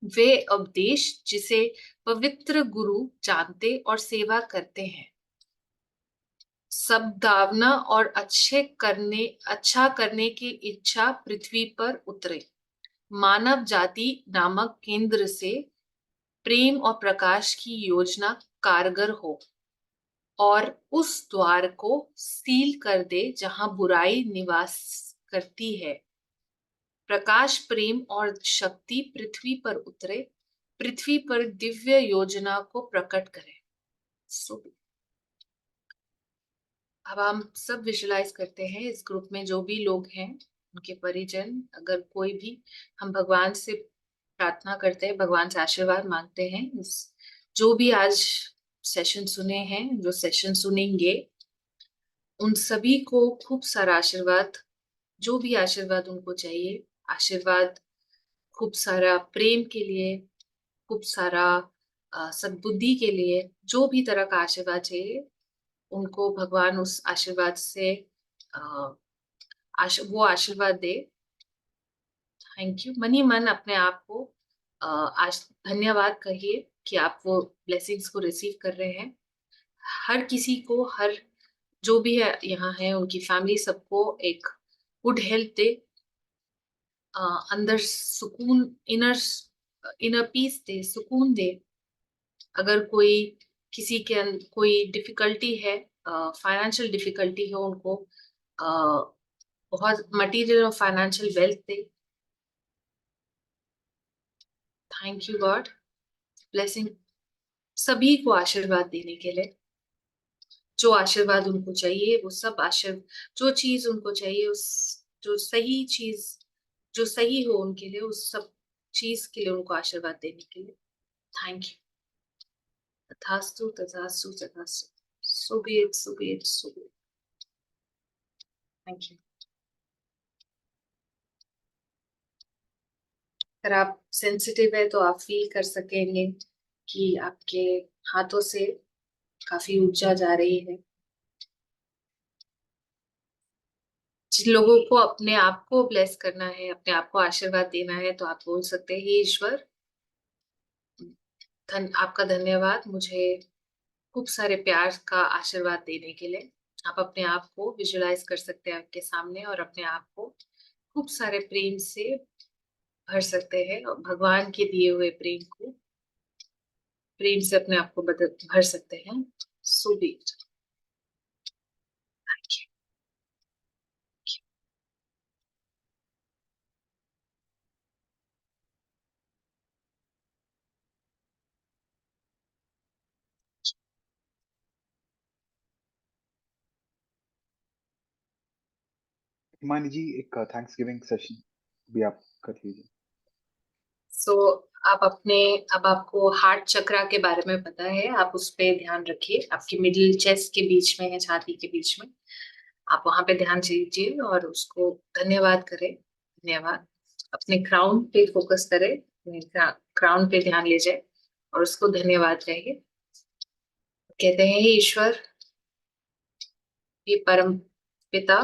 वे उपदेश जिसे पवित्र गुरु जानते और सेवा करते हैं, सद्भावना और अच्छा करने की इच्छा पृथ्वी पर उतरे। मानव जाति नामक केंद्र से प्रेम और प्रकाश की योजना कारगर हो, और उस द्वार को सील कर दे जहां बुराई निवास करती है। प्रकाश, प्रेम और शक्ति पृथ्वी पर उतरे, पृथ्वी पर दिव्य योजना को प्रकट करे। अब हम सब विजुलाइज करते हैं इस ग्रुप में जो भी लोग हैं, उनके परिजन, अगर कोई भी, हम भगवान से प्रार्थना करते हैं, भगवान से आशीर्वाद मांगते हैं। जो भी आज सेशन सुने हैं, जो सेशन सुनेंगे, उन सभी को खूब सारा आशीर्वाद, जो भी आशीर्वाद उनको चाहिए, आशीर्वाद खूब सारा प्रेम के लिए, खूब सारा सद्बुद्धि के लिए, जो भी तरह का आशीर्वाद चाहिए, उनको भगवान उस आशीर्वाद से वो आशीर्वाद दे। Thank you. मन ही मन अपने आप को आज धन्यवाद कहिए कि आप वो ब्लेसिंग्स को रिसीव कर रहे हैं। हर किसी को, हर जो भी है यहाँ है, उनकी फैमिली सबको एक गुड हेल्थ दे, अंदर सुकून, इनर पीस दे, सुकून दे। अगर कोई किसी के कोई डिफिकल्टी है, फाइनेंशियल डिफिकल्टी है, उनको बहुत मटेरियल और financial wealth they. Thank you God, blessing सभी को आशीर्वाद देने के लिए। जो आशीर्वाद उनको चाहिए वो सब जो चीज उनको चाहिए, उस जो सही चीज, जो सही हो उनके लिए, उस सब चीज के लिए उनको आशीर्वाद देने के लिए थैंक यू। तथास्तु तथास्तु तथास्तु। So be it, so be it, so be it. Thank you. अगर आप सेंसिटिव है तो आप फील कर सकेंगे कि आपके हाथों से काफी ऊर्जा जा रही है। जिन लोगों को अपने आप को ब्लेस करना है, अपने आप को आशीर्वाद देना है, तो आप बोल सकते हैं, हे ईश्वर, आपका धन्यवाद मुझे खूब सारे प्यार का आशीर्वाद देने के लिए। आप अपने आप को विजुलाइज कर सकते हैं आपके सामने, और अपने आप को खूब सारे प्रेम से भर सकते हैं, और भगवान के दिए हुए प्रेम को, प्रेम से अपने आप को भर सकते हैं। सो बी इट। हिमानी जी, एक थैंक्स गिविंग सेशन भी आप कर लीजिए। सो आप अपने, अब आपको हार्ट चक्रा के बारे में पता है, आप उस पे ध्यान रखिए। आपकी मिडिल चेस्ट के बीच में है, छाती के बीच में। आप वहां पे ध्यान दीजिए और उसको धन्यवाद करें। धन्यवाद। अपने क्राउन पे फोकस करें, क्राउन पे ध्यान ले जाए और उसको धन्यवाद कहिए। कहते हैं, हे ईश्वर, हे परम पिता।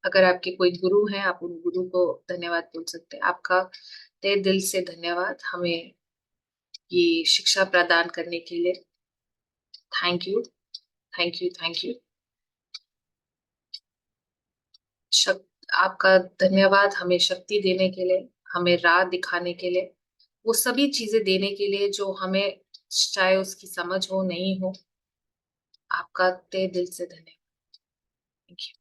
अगर आपके कोई गुरु हैं, आप उन गुरु को धन्यवाद बोल सकते हैं। आपका तहे दिल से धन्यवाद हमें ये शिक्षा प्रदान करने के लिए। Thank you, thank you, thank you. आपका धन्यवाद हमें शक्ति देने के लिए, हमें राह दिखाने के लिए, वो सभी चीजें देने के लिए जो हमें, चाहे उसकी समझ हो नहीं हो। आपका तहे दिल से धन्यवाद। Thank you.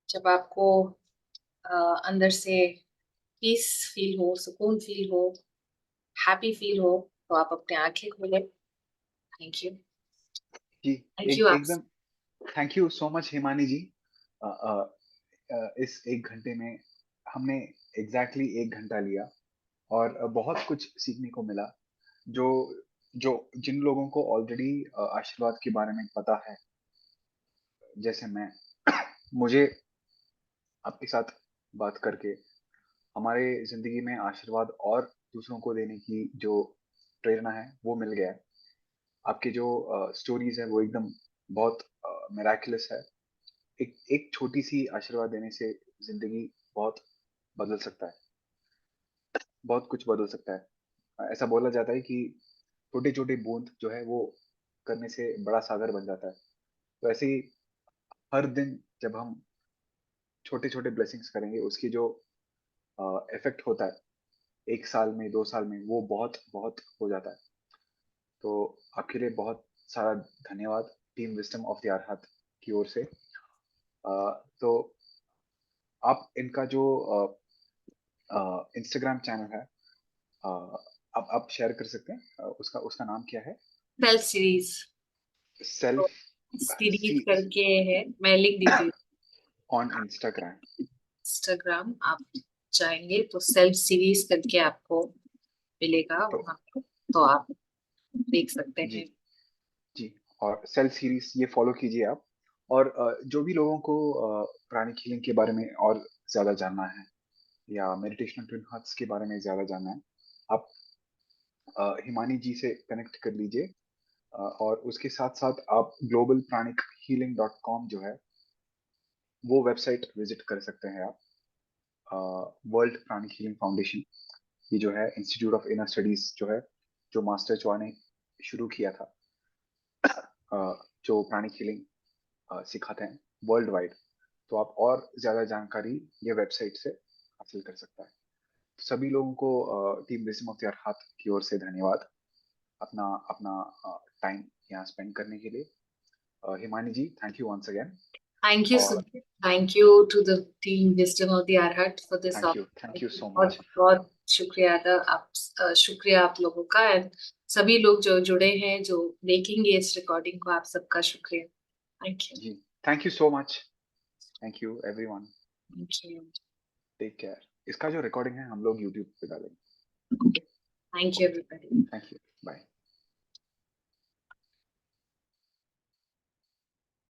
जब आपको अंदर से पीस फील हो, सुकून फील हो, हैप्पी फील हो, तो आप अपने आंखें खोलें। Thank you. जी, थैंक यू आप। एकदम thank you so much Himani ji. अ, अ, इस 1 घंटे में हमने एग्जैक्टली 1 घंटा लिया और बहुत कुछ सीखने को मिला। जो जो जिन लोगों को ऑलरेडी आशीर्वाद के बारे में पता है, जैसे मैं, मुझे आपके साथ बात करके हमारे जिंदगी में आशीर्वाद और दूसरों को देने की जो प्रेरणा है वो मिल गया है। आपके जो स्टोरीज है वो एकदम बहुत मिराकुलस है। एक एक छोटी सी आशीर्वाद देने से जिंदगी बहुत बदल सकता है, बहुत कुछ बदल सकता है। ऐसा बोला जाता है कि छोटे छोटे बूंद जो है वो करने से बड़ा सागर बन जाता है। तो ऐसे ही हर दिन जब हम छोटे छोटे ब्लेसिंग्स करेंगे, उसकी जो इफेक्ट होता है 1 साल में, 2 साल में, वो बहुत बहुत हो जाता है। तो आपके लिए बहुत सारा धन्यवाद team wisdom of the R की ओर से। तो आप इनका जो इंस्टाग्राम चैनल है, आप शेयर कर सकते हैं। उसका उसका नाम क्या है? सेल्फ सीरीज, सेल्फ सीरीज करके है, मैं लिख देती हूँ। On Instagram. इंस्टाग्राम आप जाएंगे तो सेल्फ सीरीज करके आपको मिलेगा तो वहां पे, तो आप देख सकते जी, हैं। जी, और सेल्फ सीरीज ये फॉलो कीजिए आप। और जो भी लोगों को प्राणिक हीलिंग के बारे में और ज्यादा जानना है, या मेडिटेशन ट्विन हार्ट्स के बारे में ज्यादा जानना है, आप हिमानी जी से कनेक्ट कर लीजिए। और उसके साथ साथ आप globalpranichealing.com जो है वो वेबसाइट विजिट कर सकते हैं आप। वर्ल्ड प्राणिक हीलिंग फाउंडेशन, ये जो है इंस्टीट्यूट ऑफ इनर स्टडीज जो है, जो मास्टर चौहा ने शुरू किया था, जो प्राणिक हीलिंग सिखाते हैं वर्ल्ड वाइड। तो आप और ज्यादा जानकारी ये वेबसाइट से हासिल कर सकता है। सभी लोगों को टीम विजडम ऑफ द हाथ की ओर से धन्यवाद अपना अपना टाइम यहाँ स्पेंड करने के लिए। Himani ji, thank you once again. Thank you, और Sudhir. Thank you to the team Wisdom of the Arhat for this thank opportunity. You so बहुत मच। बहुत शुक्रिया शुक्रिया आप लोगों का, एंड सभी लोग जो जुड़े हैं, जो देखेंगे इस रिकॉर्डिंग को, आप सबका शुक्रिया। Thank you. जी, thank you so much. Thank you everyone. Thank you. Take care. इसका जो रिकॉर्डिंग है हम लोग यूट्यूब पे डालेंगे। Thank you everybody. Thank you. Bye.